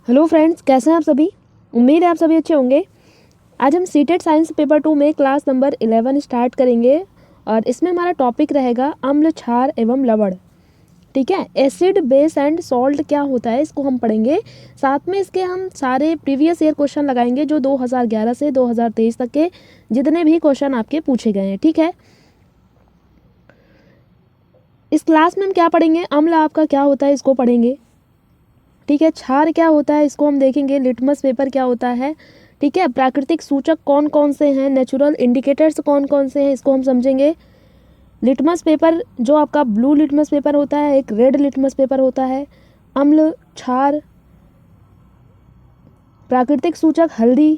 Hello friends, कैसे हैं आप सभी। उम्मीद है आप सभी अच्छे होंगे। आज हम सीटेट साइंस पेपर 2 में क्लास नंबर 11 स्टार्ट करेंगे और इसमें हमारा टॉपिक रहेगा अम्ल, क्षार एवं लवण। ठीक है, एसिड, बेस एंड सॉल्ट क्या होता है इसको हम पढ़ेंगे। साथ में इसके हम सारे प्रीवियस ईयर क्वेश्चन लगाएंगे जो 2011 से 2023 तक के जितने भी क्वेश्चन आपके पूछे गए हैं। ठीक है, इस क्लास में हम क्या पढ़ेंगे, अम्ल आपका क्या होता है इसको पढ़ेंगे। ठीक है, क्षार क्या होता है इसको हम देखेंगे, लिटमस पेपर क्या होता है। ठीक है, प्राकृतिक सूचक कौन कौन से हैं, नेचुरल इंडिकेटर्स कौन कौन से हैं इसको हम समझेंगे। लिटमस पेपर जो आपका ब्लू लिटमस पेपर होता है, एक रेड लिटमस पेपर होता है। अम्ल, क्षार, प्राकृतिक सूचक हल्दी।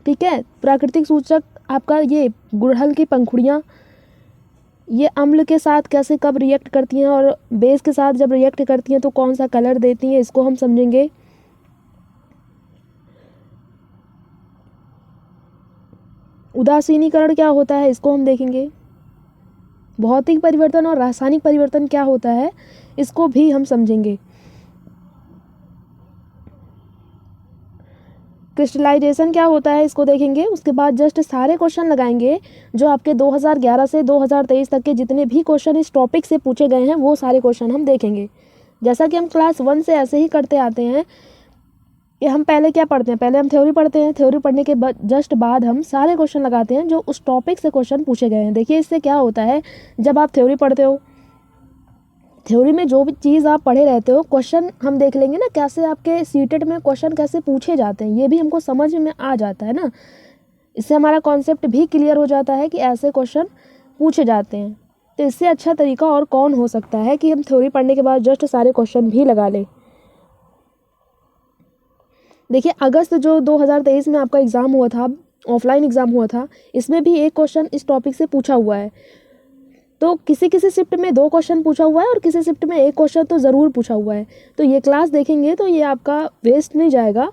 ठीक है, प्राकृतिक सूचक आपका ये गुड़हल की पंखुड़ियाँ, ये अम्ल के साथ कैसे कब रिएक्ट करती हैं और बेस के साथ जब रिएक्ट करती हैं तो कौन सा कलर देती हैं इसको हम समझेंगे। उदासीनीकरण क्या होता है इसको हम देखेंगे। भौतिक परिवर्तन और रासायनिक परिवर्तन क्या होता है इसको भी हम समझेंगे। क्रिस्टलाइजेशन क्या होता है इसको देखेंगे। उसके बाद जस्ट सारे क्वेश्चन लगाएंगे जो आपके 2011 से 2023 तक के जितने भी क्वेश्चन इस टॉपिक से पूछे गए हैं वो सारे क्वेश्चन हम देखेंगे। जैसा कि हम क्लास 1 से ऐसे ही करते आते हैं कि हम पहले क्या पढ़ते हैं, पहले हम थ्योरी पढ़ते हैं, थ्योरी पढ़ने के जस्ट बाद हम सारे क्वेश्चन लगाते हैं जो उस टॉपिक से क्वेश्चन पूछे गए हैं। देखिए इससे क्या होता है, जब आप थ्योरी पढ़ते हो, थ्योरी में जो भी चीज़ आप पढ़े रहते हो, क्वेश्चन हम देख लेंगे ना कैसे आपके सीटेट में क्वेश्चन कैसे पूछे जाते हैं, ये भी हमको समझ में आ जाता है ना। इससे हमारा कॉन्सेप्ट भी क्लियर हो जाता है कि ऐसे क्वेश्चन पूछे जाते हैं। तो इससे अच्छा तरीका और कौन हो सकता है कि हम थ्योरी पढ़ने के बाद जस्ट सारे क्वेश्चन भी लगा लें। देखिए अगस्त जो 2023 में आपका एग्ज़ाम हुआ था, ऑफलाइन एग्ज़ाम हुआ था, इसमें भी एक क्वेश्चन इस टॉपिक से पूछा हुआ है। तो किसी किसी शिफ्ट में 2 क्वेश्चन पूछा हुआ है और किसी शिफ्ट में 1 क्वेश्चन तो ज़रूर पूछा हुआ है। तो ये क्लास देखेंगे तो ये आपका वेस्ट नहीं जाएगा,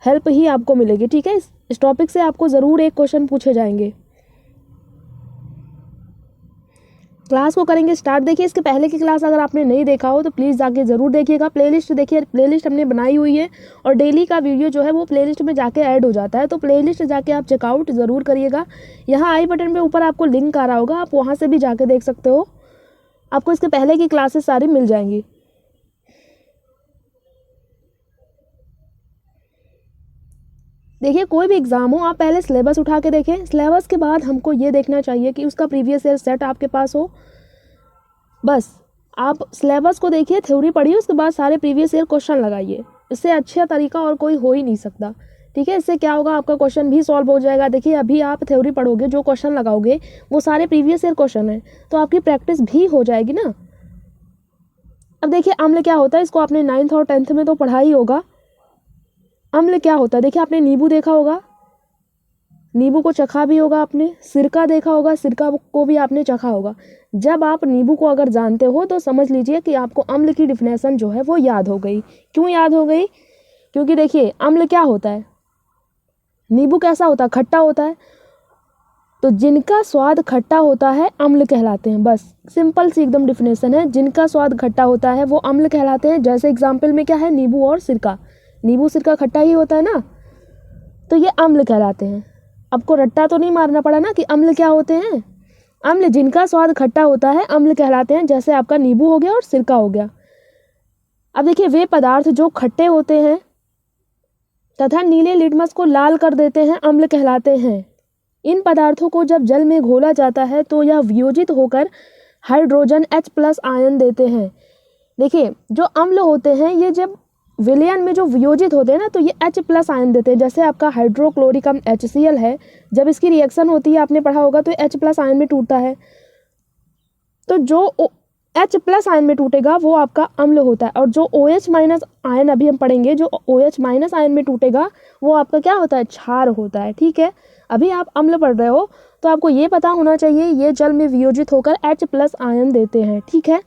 हेल्प ही आपको मिलेगी। ठीक है, इस टॉपिक से आपको ज़रूर 1 क्वेश्चन पूछे जाएंगे। क्लास को करेंगे स्टार्ट। देखिए इसके पहले की क्लास अगर आपने नहीं देखा हो तो प्लीज़ जाके ज़रूर देखिएगा। प्लेलिस्ट देखिए, प्लेलिस्ट हमने बनाई हुई है और डेली का वीडियो जो है वो प्लेलिस्ट में जाके ऐड हो जाता है। तो प्लेलिस्ट जाके आप चेकआउट ज़रूर करिएगा। यहाँ आई बटन पे ऊपर आपको लिंक आ रहा होगा, आप वहाँ से भी जाके देख सकते हो, आपको इसके पहले की क्लासेस सारी मिल जाएंगी। देखिए कोई भी एग्ज़ाम हो, आप पहले सिलेबस उठा के देखें। सिलेबस के बाद हमको ये देखना चाहिए कि उसका प्रीवियस ईयर सेट आपके पास हो। बस आप सिलेबस को देखिए, थ्योरी पढ़िए, उसके बाद सारे प्रीवियस ईयर क्वेश्चन लगाइए। इससे अच्छा तरीका और कोई हो ही नहीं सकता। ठीक है, इससे क्या होगा, आपका क्वेश्चन भी सॉल्व हो जाएगा। देखिए अभी आप थ्योरी पढ़ोगे, जो क्वेश्चन लगाओगे वो सारे प्रीवियस ईयर क्वेश्चन हैं, तो आपकी प्रैक्टिस भी हो जाएगी ना। अब देखिए अम्ल क्या होता है, इसको आपने 9th और 10th में तो पढ़ा ही होगा। अम्ल क्या होता है, देखिए आपने नींबू देखा होगा, नींबू को चखा भी होगा आपने। सिरका देखा होगा, सिरका को भी आपने चखा होगा। जब आप नींबू को अगर जानते हो तो समझ लीजिए कि आपको अम्ल की डिफिनेशन जो है वो याद हो गई। क्यों याद हो गई, क्योंकि देखिए अम्ल क्या होता है, नींबू कैसा होता है, खट्टा होता है। तो जिनका स्वाद खट्टा होता है अम्ल कहलाते हैं। बस सिंपल सी एकदम डिफिनेशन है, जिनका स्वाद खट्टा होता है वो अम्ल कहलाते हैं। जैसे एग्जाम्पल में क्या है, नींबू और सिरका, नींबू सिरका खट्टा ही होता है ना, तो ये अम्ल कहलाते हैं। आपको रट्टा तो नहीं मारना पड़ा ना कि अम्ल क्या होते हैं। अम्ल जिनका स्वाद खट्टा होता है अम्ल कहलाते हैं, जैसे आपका नींबू हो गया और सिरका हो गया। अब देखिए वे पदार्थ जो खट्टे होते हैं तथा नीले लिटमस को लाल कर देते हैं अम्ल कहलाते हैं। इन पदार्थों को जब जल में घोला जाता है तो यह वियोजित होकर हाइड्रोजन H+ आयन देते हैं। देखिए जो अम्ल होते हैं ये जब विलयन में जो वियोजित होते हैं ना तो ये H+ आयन देते हैं। जैसे आपका हाइड्रोक्लोरिक अम्ल HCl है, जब इसकी रिएक्शन होती है आपने पढ़ा होगा तो H+ आयन में टूटता है। तो जो H+ आयन में टूटेगा वो आपका अम्ल होता है, और जो OH- आयन अभी हम पढ़ेंगे, जो OH- आयन में टूटेगा वो आपका क्या होता है, क्षार होता है। ठीक है, अभी आप अम्ल पढ़ रहे हो तो आपको ये पता होना चाहिए ये जल में वियोजित होकर H+ आयन देते हैं। ठीक है,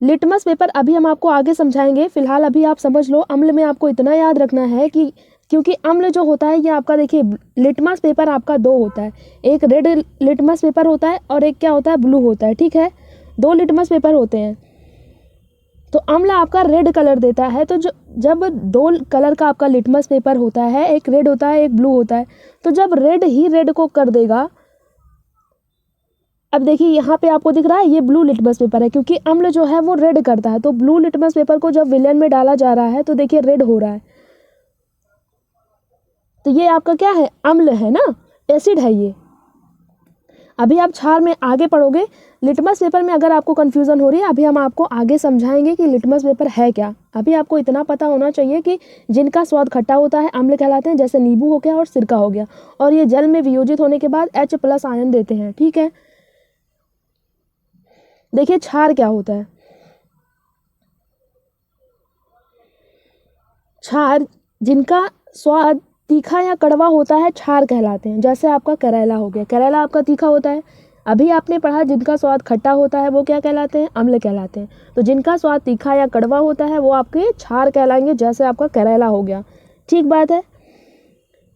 लिटमस पेपर अभी हम आपको आगे समझाएंगे। फिलहाल अभी आप समझ लो, अम्ल में आपको इतना याद रखना है कि क्योंकि अम्ल जो होता है ये आपका, देखिए लिटमस पेपर आपका 2 होता है, एक रेड लिटमस पेपर होता है और एक क्या होता है, ब्लू होता है। ठीक है, 2 लिटमस पेपर होते हैं। तो अम्ल आपका रेड कलर देता है। तो जब दो कलर का आपका लिटमस पेपर होता है, एक रेड होता है एक ब्लू होता है, तो जब रेड ही रेड को कर देगा, अब देखिए यहाँ पे आपको दिख रहा है ये ब्लू लिटमस पेपर है, क्योंकि अम्ल जो है वो रेड करता है। तो ब्लू लिटमस पेपर को जब विलयन में डाला जा रहा है तो देखिए रेड हो रहा है। तो ये आपका क्या है, अम्ल है ना, एसिड है ये। अभी आप क्षार में आगे पढ़ोगे। लिटमस पेपर में अगर आपको कन्फ्यूज़न हो रही है, अभी हम आपको आगे समझाएंगे कि लिटमस पेपर है क्या। अभी आपको इतना पता होना चाहिए कि जिनका स्वाद खट्टा होता है अम्ल कहलाते हैं, जैसे नींबू हो गया और सिरका हो गया, और ये जल में वियोजित होने के बाद H+ आयन देते हैं। ठीक है, देखिए क्षार क्या होता है। क्षार जिनका स्वाद तीखा या कड़वा होता है क्षार कहलाते हैं। जैसे आपका करेला हो गया, करेला आपका तीखा होता है। अभी आपने पढ़ा जिनका स्वाद खट्टा होता है वो क्या कहलाते हैं, अम्ल कहलाते हैं। तो जिनका स्वाद तीखा या कड़वा होता है वो आपके क्षार कहलाएंगे, जैसे आपका करेला हो गया। ठीक बात है।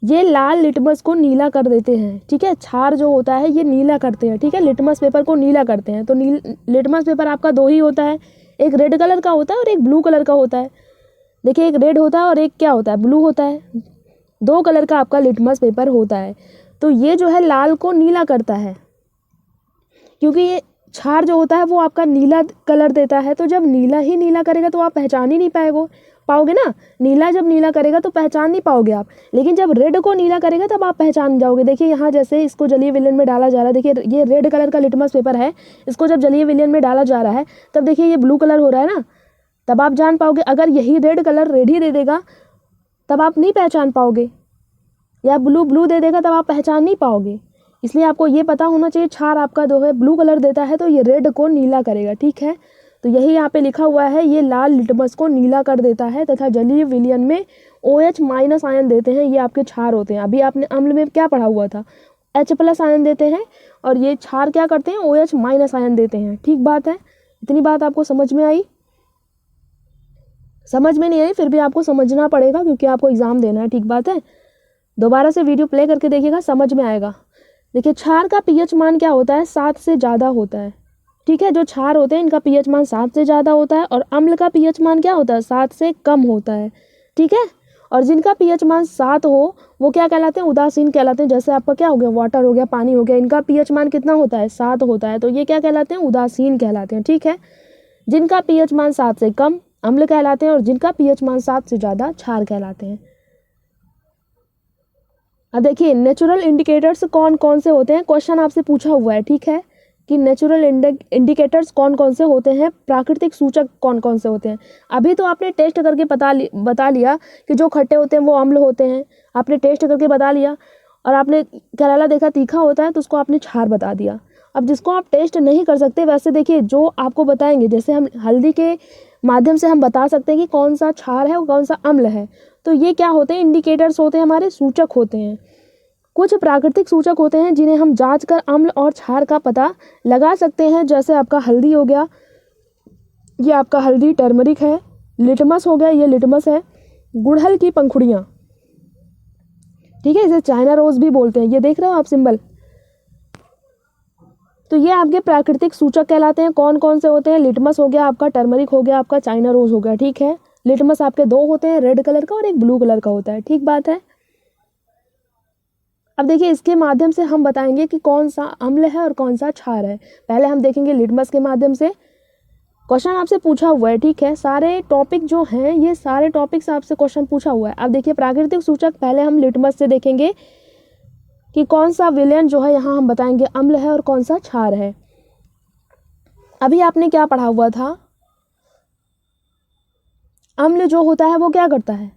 ये लाल लिटमस को नीला कर देते हैं। ठीक है, क्षार जो होता है ये नीला करते हैं। ठीक है, लिटमस पेपर को नीला करते हैं। तो लिटमस पेपर आपका दो ही होता है, एक रेड कलर का होता है और एक ब्लू कलर का होता है। देखिए एक रेड होता है और एक क्या होता है, ब्लू होता है। दो कलर का आपका लिटमस पेपर होता है। तो ये जो है लाल को नीला करता है, क्योंकि ये क्षार जो होता है वो आपका नीला कलर देता है। तो जब नीला ही नीला करेगा तो आप पहचान ही नहीं पाओगे ना। नीला जब नीला करेगा तो पहचान नहीं पाओगे आप, लेकिन जब रेड को नीला करेगा तब आप पहचान जाओगे। देखिए यहाँ जैसे इसको जलीय विलयन में डाला जा रहा है, देखिए ये रेड कलर का लिटमस पेपर है, इसको जब जलीय विलयन में डाला जा रहा है तब देखिए ये ब्लू कलर हो रहा है ना, तब आप जान पाओगे। अगर यही रेड कलर रेड ही दे देगा तब आप नहीं पहचान पाओगे, या ब्लू दे देगा तब आप पहचान नहीं पाओगे। इसलिए आपको ये पता होना चाहिए क्षार आपका जो है ब्लू कलर देता है तो ये रेड को नीला करेगा। ठीक है, तो यही यहाँ पे लिखा हुआ है, ये लाल लिटमस को नीला कर देता है तथा जलीय विलयन में OH- आयन देते हैं। ये आपके क्षार होते हैं। अभी आपने अम्ल में क्या पढ़ा हुआ था, H+ आयन देते हैं, और ये क्षार क्या करते हैं, OH- आयन देते हैं। ठीक बात है, इतनी बात आपको समझ में आई? समझ में नहीं आई फिर भी आपको समझना पड़ेगा, क्योंकि आपको एग्जाम देना है। ठीक बात है, दोबारा से वीडियो प्ले करके देखिएगा, समझ में आएगा। देखिए क्षार का pH मान क्या होता है, 7 से ज़्यादा होता है। ठीक है, जो क्षार होते हैं इनका pH मान 7 से ज़्यादा होता है, और अम्ल का pH मान क्या होता है, 7 से कम होता है। ठीक है, और जिनका pH मान 7 हो वो क्या कहलाते हैं, उदासीन कहलाते हैं। जैसे आपका क्या हो गया, वाटर हो गया, पानी हो गया, इनका pH मान कितना होता है, 7 होता है, तो ये क्या कहलाते हैं, उदासीन कहलाते हैं। ठीक है, जिनका pH मान 7 से कम अम्ल कहलाते हैं, और जिनका pH मान 7 से ज़्यादा क्षार कहलाते हैं। अब देखिए नेचुरल इंडिकेटर्स कौन कौन से होते हैं, क्वेश्चन आपसे पूछा हुआ है। ठीक है, कि नेचुरल इंडिकेटर्स कौन कौन से होते हैं, प्राकृतिक सूचक कौन कौन से होते हैं। अभी तो आपने टेस्ट करके बता लिया कि जो खट्टे होते हैं वो अम्ल होते हैं, आपने टेस्ट करके बता लिया। और आपने करेला देखा तीखा होता है तो उसको आपने क्षार बता दिया। अब जिसको आप टेस्ट नहीं कर सकते, वैसे देखिए जो आपको बताएंगे, जैसे हम हल्दी के माध्यम से हम बता सकते हैं कि कौन सा क्षार है और कौन सा अम्ल है। तो ये क्या होते हैं, इंडिकेटर्स होते हैं, हमारे सूचक होते हैं। कुछ प्राकृतिक सूचक होते हैं जिन्हें हम जांचकर अम्ल और क्षार का पता लगा सकते हैं। जैसे आपका हल्दी हो गया, ये आपका हल्दी टर्मरिक है। लिटमस हो गया, ये लिटमस है। गुड़हल की पंखुड़ियाँ, ठीक है, इसे चाइना रोज भी बोलते हैं। ये देख रहे हो आप सिंबल, तो ये आपके प्राकृतिक सूचक कहलाते हैं। कौन कौन से होते हैं, लिटमस हो गया आपका, टर्मरिक हो गया आपका, चाइना रोज हो गया। ठीक है, लिटमस आपके दो होते हैं, रेड कलर का और एक ब्लू कलर का होता है। ठीक बात है। अब देखिए इसके माध्यम से हम बताएंगे कि कौन सा अम्ल है और कौन सा क्षार है। पहले हम देखेंगे लिटमस के माध्यम से। क्वेश्चन आपसे पूछा हुआ है, ठीक है, सारे टॉपिक जो हैं ये सारे टॉपिक्स आपसे क्वेश्चन पूछा हुआ है। अब देखिए प्राकृतिक सूचक पहले हम लिटमस से देखेंगे कि कौन सा विलयन जो है यहाँ हम बताएंगे अम्ल है और कौन सा क्षार है। अभी आपने क्या पढ़ा हुआ था, अम्ल जो होता है वो क्या करता है,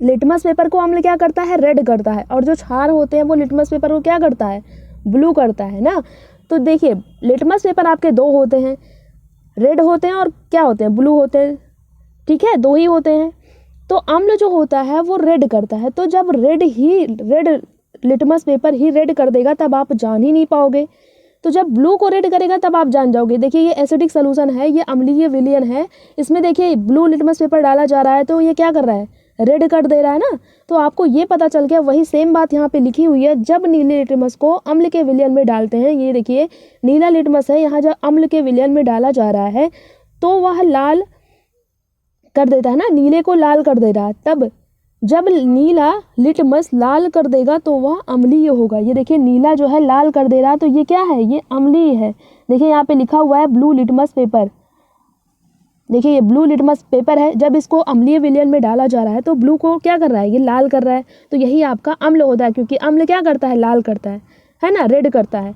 लिटमस पेपर को अम्ल क्या करता है, रेड करता है, और जो क्षार होते हैं वो लिटमस पेपर को क्या करता है, ब्लू करता है ना। तो देखिए लिटमस पेपर आपके दो होते हैं, रेड होते हैं और क्या होते हैं, ब्लू होते हैं। ठीक है, दो ही होते हैं। तो अम्ल जो होता है वो रेड करता है। तो जब रेड लिटमस पेपर ही रेड कर देगा तब आप जान ही नहीं पाओगे। तो जब ब्लू को रेड करेगा तब आप जान जाओगे। देखिए ये एसिडिक सोल्यूशन है, ये अम्लीय विलयन है, इसमें देखिए ब्लू लिटमस पेपर डाला जा रहा है तो ये क्या कर रहा है, रेड कर दे रहा है ना। तो आपको ये पता चल गया, वही सेम बात यहाँ पे लिखी हुई है। जब नीले लिटमस को अम्ल के विलयन में डालते हैं, ये देखिए नीला लिटमस है, यहाँ जब अम्ल के विलयन में डाला जा रहा है तो वह लाल कर देता है ना, नीले को लाल कर दे रहा है। तब जब नीला लिटमस लाल कर देगा तो वह अम्लीय होगा। ये देखिए नीला जो है लाल कर दे रहा है, तो ये क्या है, ये अम्लीय है। देखिए यहाँ पे लिखा हुआ है ब्लू लिटमस पेपर। देखिए ये ब्लू लिटमस पेपर है, जब इसको अम्लीय विलयन में डाला जा रहा है तो ब्लू को क्या कर रहा है, ये लाल कर रहा है। तो यही आपका अम्ल होता है, क्योंकि अम्ल क्या करता है, लाल करता है ना, रेड करता है।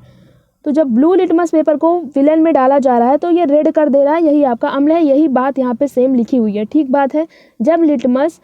तो जब ब्लू लिटमस पेपर को विलयन में डाला जा रहा है तो ये रेड कर दे रहा है, यही आपका अम्ल है। यही बात यहाँ पे सेम लिखी हुई है, ठीक बात है। जब लिटमस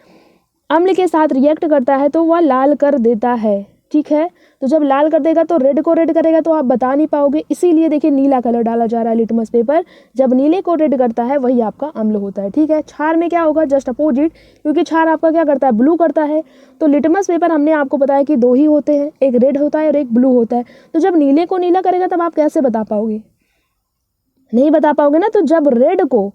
अम्ल के साथ रिएक्ट करता है तो वह लाल कर देता है, ठीक है। तो जब लाल कर देगा तो रेड को रेड करेगा, तो आप बता नहीं पाओगे, इसीलिए देखिए नीला कलर डाला जा रहा है लिटमस पेपर। जब नीले को रेड करता है वही आपका अम्ल होता है, ठीक है। क्षार में क्या होगा, जस्ट अपोजिट, क्योंकि क्षार आपका क्या करता है, ब्लू करता है। तो लिटमस पेपर हमने आपको बताया कि दो ही होते हैं, एक रेड होता है और एक ब्लू होता है। तो जब नीले को नीला करेगा तब आप कैसे बता पाओगे, नहीं बता पाओगे ना। तो जब रेड को,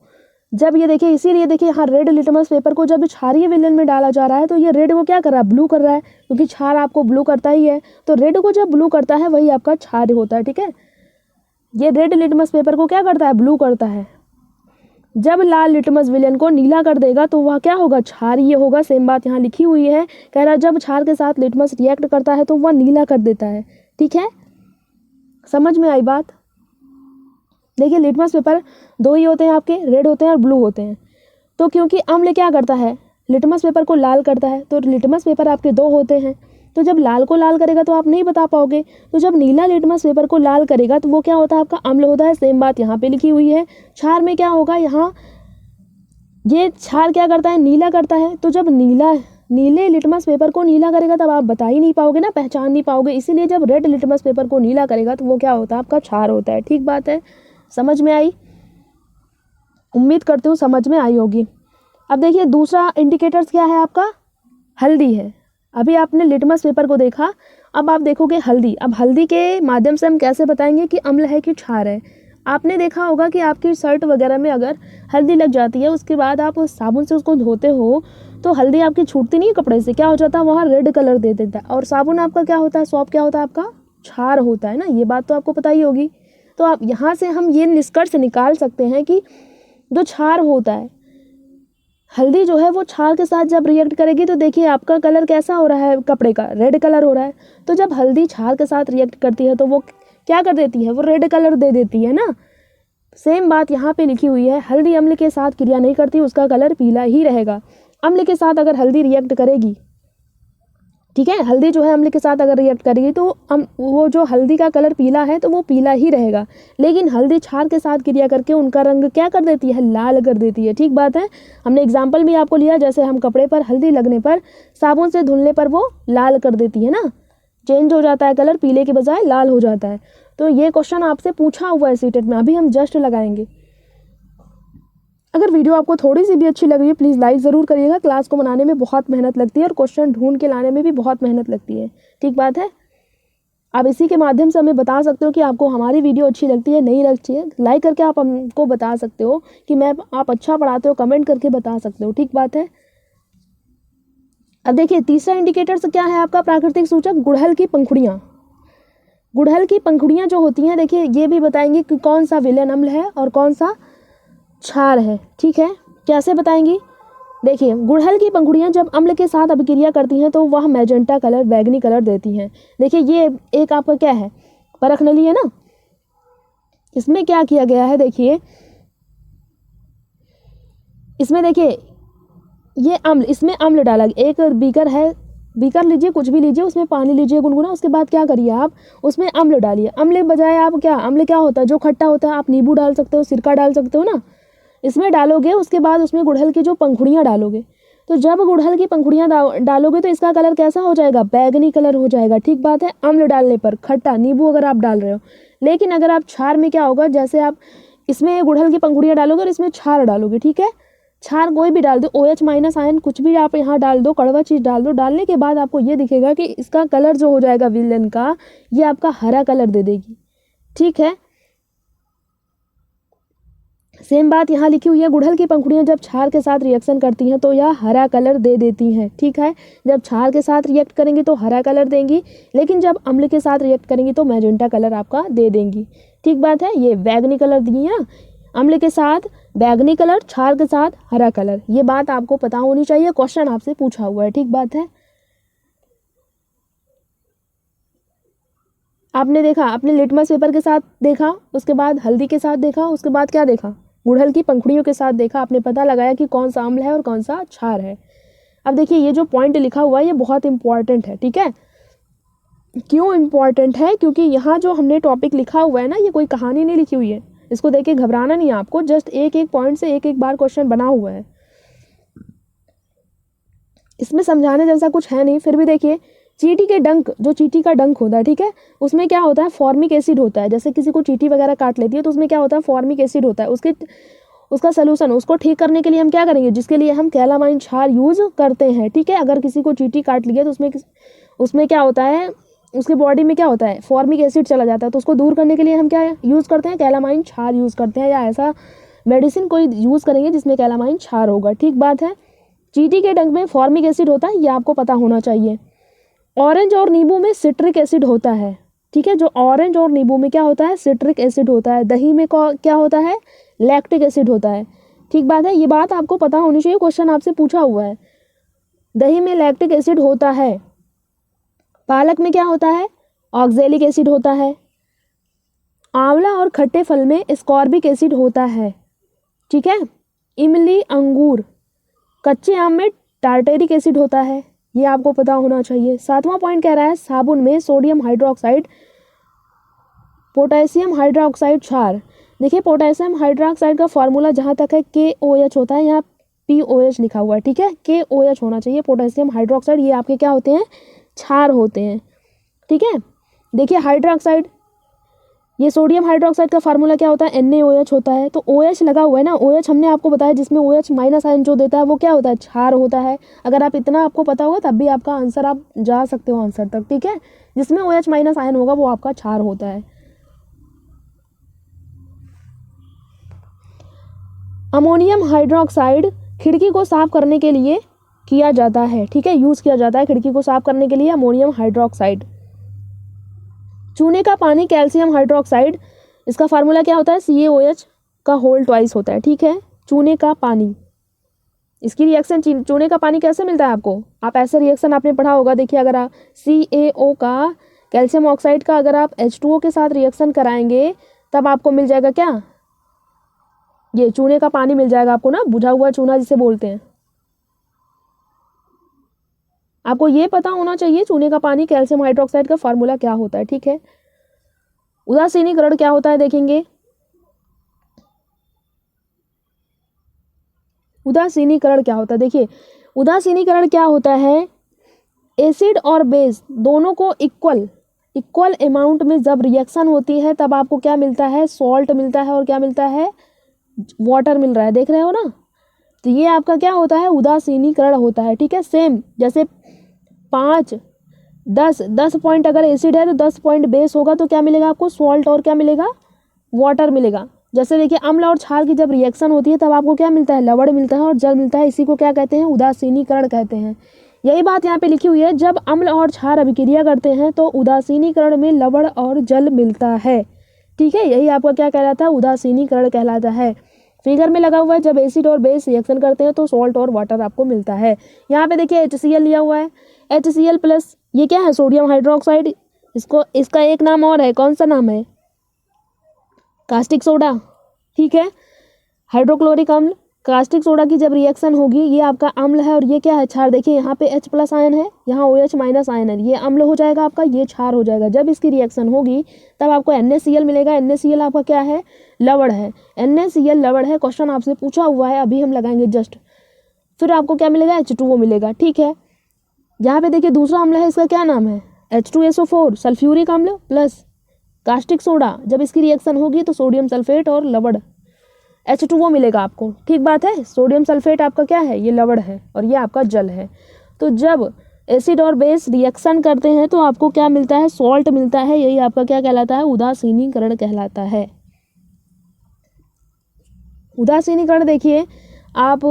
जब ये देखिए, इसीलिए देखिए यहाँ रेड लिटमस पेपर को जब क्षारीय विलयन में डाला जा रहा है तो ये रेड को क्या कर रहा है, ब्लू कर रहा है, क्योंकि क्षार आपको ब्लू करता ही है। तो रेड को जब ब्लू करता है वही आपका क्षार होता है, ठीक है। ये रेड लिटमस पेपर को क्या करता है, ब्लू करता है। जब लाल लिटमस विलयन को नीला कर देगा तो वह क्या होगा, क्षारीय होगा। सेम बात यहाँ लिखी हुई है, कह रहा है जब क्षार के साथ लिटमस रिएक्ट करता है तो वह नीला कर देता है, ठीक है। समझ में आई बात। देखिए लिटमस पेपर दो ही होते हैं आपके, रेड होते हैं और ब्लू होते हैं। तो क्योंकि अम्ल क्या करता है, लिटमस पेपर को लाल करता है, तो लिटमस पेपर आपके दो होते हैं। तो जब लाल को लाल करेगा तो आप नहीं बता पाओगे। तो जब नीला लिटमस पेपर को लाल करेगा तो वो क्या होता है, आपका अम्ल होता है। सेम बात यहाँ पे लिखी हुई है। क्षार में क्या होगा, यहाँ ये क्षार क्या करता है, नीला करता है। तो जब नीले लिटमस पेपर को नीला करेगा तब आप बता ही नहीं पाओगे ना, पहचान नहीं पाओगे। इसीलिए जब रेड लिटमस पेपर को नीला करेगा तो वो क्या होता है, आपका क्षार होता है, ठीक बात है। समझ में आई, उम्मीद करती हूँ समझ में आई होगी। अब देखिए दूसरा इंडिकेटर्स क्या है आपका, हल्दी है। अभी आपने लिटमस पेपर को देखा, अब आप देखोगे हल्दी। अब हल्दी के माध्यम से हम कैसे बताएंगे कि अम्ल है कि क्षार है। आपने देखा होगा कि आपकी शर्ट वगैरह में अगर हल्दी लग जाती है, उसके बाद आप साबुन से उसको धोते हो तो हल्दी आपकी छूटती नहीं है कपड़े से, क्या हो जाता है, वहाँ रेड कलर दे देता है। और साबुन आपका क्या होता है, सॉप क्या होता है आपका, क्षार होता है ना। ये बात तो आपको पता ही होगी। तो आप यहाँ से हम ये निष्कर्ष निकाल सकते हैं कि जो क्षार होता है, हल्दी जो है वो क्षार के साथ जब रिएक्ट करेगी तो देखिए आपका कलर कैसा हो रहा है, कपड़े का रेड कलर हो रहा है। तो जब हल्दी क्षार के साथ रिएक्ट करती है तो वो क्या कर देती है, वो रेड कलर दे देती है ना। सेम बात यहाँ पे लिखी हुई है, हल्दी अम्ल के साथ क्रिया नहीं करती, उसका कलर पीला ही रहेगा। अम्ल के साथ अगर हल्दी रिएक्ट करेगी, ठीक है, हल्दी जो है अम्ल के साथ अगर रिएक्ट करेगी तो वो जो हल्दी का कलर पीला है तो वो पीला ही रहेगा। लेकिन हल्दी क्षार के साथ क्रिया करके उनका रंग क्या कर देती है, लाल कर देती है, ठीक बात है। हमने एग्जाम्पल भी आपको लिया, जैसे हम कपड़े पर हल्दी लगने पर साबुन से धुलने पर वो लाल कर देती है ना, चेंज हो जाता है कलर, पीले के बजाय लाल हो जाता है। तो ये क्वेश्चन आपसे पूछा हुआ है सीटेट में, अभी हम जस्ट लगाएंगे। अगर वीडियो आपको थोड़ी सी भी अच्छी लग रही है प्लीज़ लाइक ज़रूर करिएगा। क्लास को बनाने में बहुत मेहनत लगती है और क्वेश्चन ढूंढ के लाने में भी बहुत मेहनत लगती है, ठीक बात है। आप इसी के माध्यम से हमें बता सकते हो कि आपको हमारी वीडियो अच्छी लगती है, नहीं लगती है। लाइक करके आप हमको बता सकते हो कि आप अच्छा पढ़ाते हो, कमेंट करके बता सकते हो, ठीक बात है। अब देखिए तीसरा इंडिकेटर से क्या है आपका, प्राकृतिक सूचक गुड़हल की पंखुड़ियाँ। गुड़हल की पंखुड़ियाँ जो होती हैं, देखिए ये भी बताएंगे कि कौन सा विलयन अम्ल है और कौन सा क्षार है, ठीक है। कैसे बताएंगी, देखिए गुड़हल की पंखुड़ियाँ जब अम्ल के साथ अभिक्रिया करती हैं तो वह मैजेंटा कलर, बैगनी कलर देती हैं। देखिए ये एक आपका क्या है, परख नली है ना। इसमें क्या किया गया है, देखिए इसमें देखिए ये अम्ल, इसमें अम्ल डाला, एक बीकर है, बीकर लीजिए, कुछ भी लीजिए, उसमें पानी लीजिए गुनगुना, उसके बाद क्या करिए आप उसमें अम्ल डालिए। अम्ल बजाय आप क्या, अम्ल क्या होता है, जो खट्टा होता है, आप नींबू डाल सकते हो, सिरका डाल सकते हो ना, इसमें डालोगे। उसके बाद उसमें गुड़हल की जो पंखुड़ियाँ डालोगे, तो जब गुड़हल की पंखुड़ियाँ डालोगे तो इसका कलर कैसा हो जाएगा, बैगनी कलर हो जाएगा, ठीक बात है। अम्ल डालने पर, खट्टा नींबू अगर आप डाल रहे हो। लेकिन अगर आप क्षार में क्या होगा, जैसे आप इसमें गुड़हल की पंखुड़ियाँ डालोगे और इसमें क्षार डालोगे, ठीक है, क्षार कोई भी डाल दो, OH- आयन कुछ भी आप यहाँ डाल दो, कड़वा चीज़ डाल दो। डालने के बाद आपको ये दिखेगा कि इसका कलर जो हो जाएगा विलयन का, ये आपका हरा कलर दे देगी, ठीक है। सेम बात यहाँ लिखी हुई है, गुड़हल की पंखुड़ियाँ जब क्षार के साथ रिएक्शन करती हैं तो यह हरा कलर दे देती हैं। ठीक है, जब क्षार के साथ रिएक्ट करेंगी तो हरा कलर देंगी, लेकिन जब अम्ल के साथ रिएक्ट करेंगी तो मैजेंटा कलर आपका दे देंगी। ठीक बात है, ये बैगनी कलर दी है, अम्ल के साथ बैगनी कलर, क्षार के साथ हरा कलर। ये बात आपको पता होनी चाहिए, क्वेश्चन आपसे पूछा हुआ है। ठीक बात है, आपने देखा, आपने लिटमस पेपर के साथ देखा, उसके बाद हल्दी के साथ देखा, उसके बाद क्या देखा, गुड़हल की पंखुड़ियों के साथ देखा, आपने पता लगाया कि कौन सा अम्ल है और कौन सा क्षार है। अब देखिए ये जो पॉइंट लिखा हुआ है ये बहुत इंपॉर्टेंट है। ठीक है, क्यों इम्पॉर्टेंट है, क्योंकि यहाँ जो हमने टॉपिक लिखा हुआ है ना, ये कोई कहानी नहीं लिखी हुई है, इसको देख के घबराना नहीं है आपको, जस्ट एक एक पॉइंट से एक एक बार क्वेश्चन बना हुआ है, इसमें समझाने जैसा कुछ है नहीं। फिर भी देखिए, चींटी के डंक, जो चींटी का डंक होता है, ठीक है, उसमें क्या होता है, फॉर्मिक एसिड होता है। जैसे किसी को चींटी वगैरह काट लेती है तो उसमें क्या होता है, फॉर्मिक एसिड होता है। उसका सलूशन, उसको ठीक करने के लिए हम क्या करेंगे, जिसके लिए हम कैलामाइन क्षार यूज़ करते हैं। ठीक है, अगर किसी को चींटी काट लिया तो उसमें क्या होता है, उसकी बॉडी में क्या होता है, फॉर्मिक एसिड चला जाता है, तो उसको दूर करने के लिए हम क्या यूज़ करते हैं, कैलामाइन क्षार यूज़ करते हैं, या ऐसा मेडिसिन कोई यूज़ करेंगे जिसमें कैलामाइन क्षार होगा। ठीक बात है, चींटी के डंक में फॉर्मिक एसिड होता है, ये आपको पता होना चाहिए। ऑरेंज और नींबू में सिट्रिक एसिड होता है। ठीक है, जो ऑरेंज और नींबू में क्या होता है, सिट्रिक एसिड होता है। दही में क्या होता है, लैक्टिक एसिड होता है। ठीक बात है, ये बात आपको पता होनी चाहिए, क्वेश्चन आपसे पूछा हुआ है। दही में लैक्टिक एसिड होता है। पालक में क्या होता है, ऑक्जेलिक एसिड होता है। आंवला और खट्टे फल में स्कॉर्बिक एसिड होता है। ठीक है, इमली, अंगूर, कच्चे आम में टार्टेरिक एसिड होता है, ये आपको पता होना चाहिए। 7वां पॉइंट कह रहा है, साबुन में सोडियम हाइड्रोक्साइड, पोटेशियम हाइड्रोक्साइड क्षार। देखिए, पोटेशियम हाइड्रोक्साइड का फॉर्मूला जहाँ तक है KOH होता है, यहाँ POH लिखा हुआ है। ठीक है, KOH होना चाहिए, पोटेशियम हाइड्रोक्साइड, ये आपके क्या होते हैं, क्षार होते हैं। ठीक है, देखिए हाइड्रोक्साइड, ये सोडियम हाइड्रोक्साइड का फार्मूला क्या होता है, NaOH होता है। तो OH लगा हुआ है ना, OH हमने आपको बताया, जिसमें OH माइनस आयन जो देता है वो क्या होता है, क्षार होता है। अगर आप इतना आपको पता होगा तब भी आपका आंसर, आप जा सकते हो आंसर तक। ठीक है, जिसमें OH माइनस आयन होगा वो आपका क्षार होता है। अमोनियम हाइड्रोक्साइड खिड़की को साफ करने के लिए किया जाता है। ठीक है, यूज़ किया जाता है खिड़की को साफ करने के लिए अमोनियम हाइड्रोक्साइड। चूने का पानी, कैल्शियम हाइड्रोक्साइड, इसका फार्मूला क्या होता है, CaOH का होल ट्वाइस होता है। ठीक है, चूने का पानी, इसकी रिएक्शन, चूने का पानी कैसे मिलता है आपको, आप ऐसे रिएक्शन आपने पढ़ा होगा। देखिए, अगर आप CaO का, कैल्शियम ऑक्साइड का, अगर आप H2O के साथ रिएक्शन कराएंगे तब आपको मिल जाएगा क्या, ये चूने का पानी मिल जाएगा आपको ना, बुझा हुआ चूना जिसे बोलते हैं। आपको ये पता होना चाहिए चूने का पानी, कैल्शियम हाइड्रोक्साइड का फार्मूला क्या होता है। ठीक है, उदासीनीकरण क्या होता है देखेंगे। उदासीनीकरण क्या होता है, देखिए उदासीनीकरण क्या होता है, एसिड और बेस दोनों को इक्वल अमाउंट में जब रिएक्शन होती है तब आपको क्या मिलता है, सॉल्ट मिलता है, और क्या मिलता है, वाटर मिल रहा है, देख रहे हो ना। तो ये आपका क्या होता है, उदासीनीकरण होता है। ठीक है, सेम जैसे 5, 10 पॉइंट अगर एसिड है तो 10 पॉइंट बेस होगा, तो क्या मिलेगा आपको, सॉल्ट, और क्या मिलेगा, वाटर मिलेगा। जैसे देखिए, अम्ल और क्षार की जब रिएक्शन होती है तब आपको क्या मिलता है, लवण मिलता है और जल मिलता है, इसी को क्या कहते हैं, उदासीनीकरण कहते हैं। यही बात यहाँ पे लिखी हुई है, जब अम्ल और क्षार अभिक्रिया करते हैं तो उदासीनीकरण में लवण और जल मिलता है। ठीक है, यही आपका क्या कहलाता है, उदासीनीकरण कहलाता है। फिगर में लगा हुआ है, जब एसिड और बेस रिएक्शन करते हैं तो सॉल्ट और वाटर आपको मिलता है। यहाँ पे देखिए HCl लिया हुआ है, HCl+, ये क्या है, सोडियम हाइड्रोक्साइड, इसका एक नाम और है, कौन सा नाम है, कास्टिक सोडा। ठीक है, हाइड्रोक्लोरिक अम्ल, कास्टिक सोडा की जब रिएक्शन होगी, ये आपका अम्ल है और ये क्या है, क्षार। देखिए यहाँ पे H+ आयन है, यहाँ OH- आयन है, ये अम्ल हो जाएगा आपका, ये क्षार हो जाएगा। जब इसकी रिएक्शन होगी तब आपको NaCl मिलेगा। NaCl आपका क्या है, लवण है, NaCl लवण है, क्वेश्चन आपसे पूछा हुआ है, अभी हम लगाएंगे जस्ट। फिर आपको क्या मिलेगा, H2O मिलेगा। ठीक है, यहाँ पे देखिए दूसरा अम्ल है, इसका क्या नाम है, H2SO4, सल्फ्यूरिक अम्ल प्लस कास्टिक सोडा, जब इसकी रिएक्शन होगी तो सोडियम सल्फेट और लवण, H2O मिलेगा आपको। ठीक बात है, सोडियम सल्फेट आपका क्या है, ये लवण है, और ये आपका जल है। तो जब एसिड और बेस रिएक्शन करते हैं तो आपको क्या मिलता है, सॉल्ट मिलता है, यही आपका क्या कहलाता है, उदासीनीकरण कहलाता है। उदासीनीकरण देखिए आप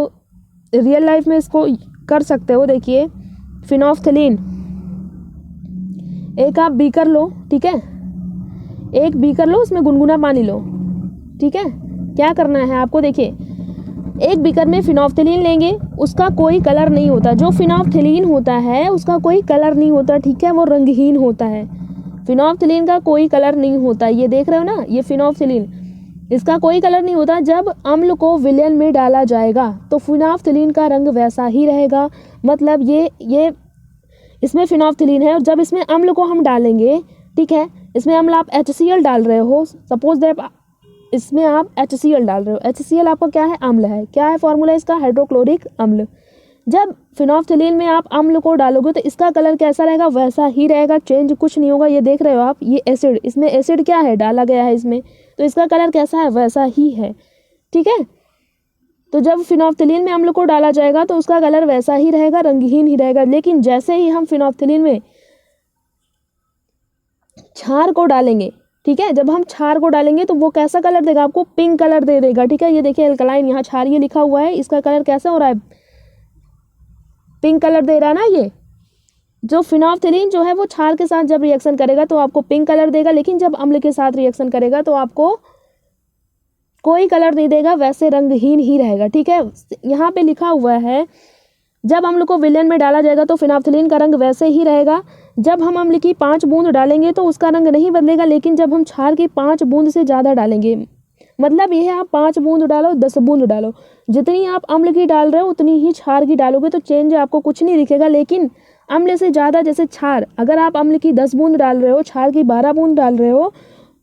रियल लाइफ में इसको कर सकते हो। देखिए फिनोल्फ्थलीन, एक आप बीकर लो, ठीक है, एक बीकर लो, उसमें गुनगुना पानी लो, ठीक है। क्या करना है आपको, देखिए एक बीकर में फिनोल्फ्थलीन लेंगे, उसका कोई कलर नहीं होता। जो फिनोल्फ्थलीन होता है उसका कोई कलर नहीं होता, ठीक है, वो रंगहीन होता है। फिनोल्फ्थलीन का कोई कलर नहीं होता, ये देख रहे हो ना, ये फिनोल्फ्थलीन, इसका कोई कलर नहीं होता। जब अम्ल को विलयन में डाला जाएगा तो फिनोल्फ्थलीन का रंग वैसा ही रहेगा। मतलब ये इसमें फिनोल्फ्थलीन है और जब इसमें अम्ल को हम डालेंगे, ठीक है, इसमें अम्ल आप HCl डाल रहे हो, सपोज दैट इसमें आप HCl डाल रहे हो। HCl आपका क्या है, अम्ल है। क्या है फॉर्मूला इसका, हाइड्रोक्लोरिक अम्ल। जब फिनोल्फ्थलीन में आप अम्ल को डालोगे तो इसका कलर कैसा रहेगा, वैसा ही रहेगा, चेंज कुछ नहीं होगा। ये देख रहे हो आप, ये एसिड, इसमें एसिड क्या है, डाला गया है इसमें, तो इसका कलर कैसा है, वैसा ही है, ठीक है। तो जब फिनोल्फ्थलीन में अम्ल को डाला जाएगा तो उसका कलर वैसा ही रहेगा, रंगहीन ही रहेगा। लेकिन जैसे ही हम फिनोल्फ्थलीन में क्षार को डालेंगे, ठीक है, जब हम क्षार को डालेंगे तो वो कैसा कलर देगा, आपको पिंक कलर दे देगा, ठीक है। ये देखिए एल्कलाइन, यहाँ क्षारीय लिखा हुआ है, इसका कलर कैसा हो रहा है, पिंक कलर दे रहा है ना। ये जो फिनोल्फ्थलीन जो है वो क्षार के साथ जब रिएक्शन करेगा तो आपको पिंक कलर देगा, लेकिन जब अम्ल के साथ रिएक्शन करेगा तो आपको कोई कलर नहीं देगा, वैसे रंगहीन ही रहेगा, ठीक है। यहाँ पे लिखा हुआ है जब अम्ल को विलयन में डाला जाएगा तो फिनोल्फ्थलीन का रंग वैसे ही रहेगा। जब हम अम्ल की 5 बूंद डालेंगे तो उसका रंग नहीं बदलेगा, लेकिन जब हम क्षार की 5 बूंद से ज़्यादा डालेंगे, मतलब ये है आप 5 बूंद डालो, 10 बूंद डालो, जितनी आप अम्ल की डाल रहे हो उतनी ही क्षार की डालोगे तो चेंज आपको कुछ नहीं दिखेगा। लेकिन अम्ल से ज़्यादा, जैसे क्षार, अगर आप अम्ल की 10 बूंद डाल रहे हो, क्षार की 12 बूंद डाल रहे हो,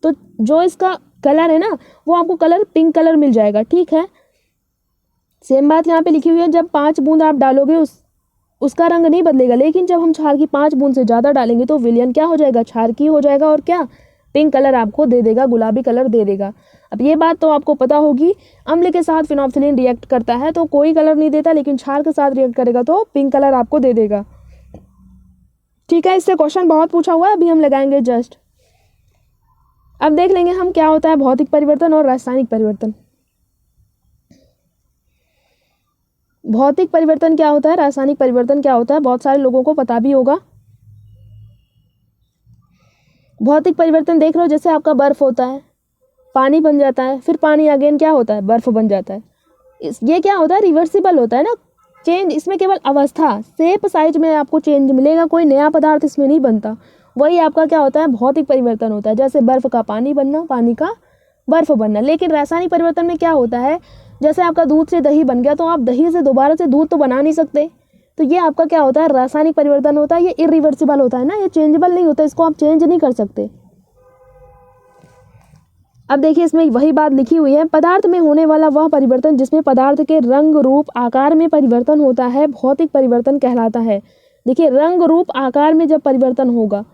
तो जो इसका कलर है ना वो आपको कलर पिंक कलर मिल जाएगा, ठीक है। सेम बात यहाँ पे लिखी हुई है, जब 5 बूंद आप डालोगे उसका रंग नहीं बदलेगा, लेकिन जब हम क्षार की 5 बूंद से ज़्यादा डालेंगे तो विलयन क्या हो जाएगा, क्षार की हो जाएगा, और क्या, पिंक कलर आपको दे देगा, गुलाबी कलर दे देगा। अब ये बात तो आपको पता होगी, अम्ल के साथ फिनोल्फ्थलीन रिएक्ट करता है तो कोई कलर नहीं देता, लेकिन क्षार के साथ रिएक्ट करेगा तो पिंक कलर आपको दे देगा, ठीक है। इससे क्वेश्चन बहुत पूछा हुआ है, अभी हम लगाएंगे जस्ट। अब देख लेंगे हम क्या होता है भौतिक परिवर्तन और रासायनिक परिवर्तन। भौतिक परिवर्तन क्या होता है, रासायनिक परिवर्तन क्या होता है, बहुत सारे लोगों को पता भी होगा। भौतिक परिवर्तन देख लो, जैसे आपका बर्फ होता है, पानी बन जाता है, फिर पानी अगेन क्या होता है, बर्फ बन जाता है। ये क्या होता है, रिवर्सिबल होता है ना चेंज, इसमें केवल अवस्था, शेप, साइज में आपको चेंज मिलेगा, कोई नया पदार्थ इसमें नहीं बनता। वही आपका क्या होता है, भौतिक परिवर्तन होता है, जैसे बर्फ का पानी बनना, पानी का बर्फ बनना। लेकिन रासायनिक परिवर्तन में क्या होता है, जैसे आपका दूध से दही बन गया तो आप दही से दोबारा से दूध तो बना नहीं सकते, तो ये आपका क्या होता है, रासायनिक परिवर्तन होता है। ये इरिवर्सिबल होता है ना, ये चेंजेबल नहीं होता, इसको आप चेंज नहीं कर सकते। अब देखिए इसमें वही बात लिखी हुई है, पदार्थ में होने वाला वह परिवर्तन जिसमें पदार्थ के रंग, रूप, आकार में परिवर्तन होता है भौतिक परिवर्तन कहलाता है। देखिए रंग, रूप, आकार में जब परिवर्तन होगा,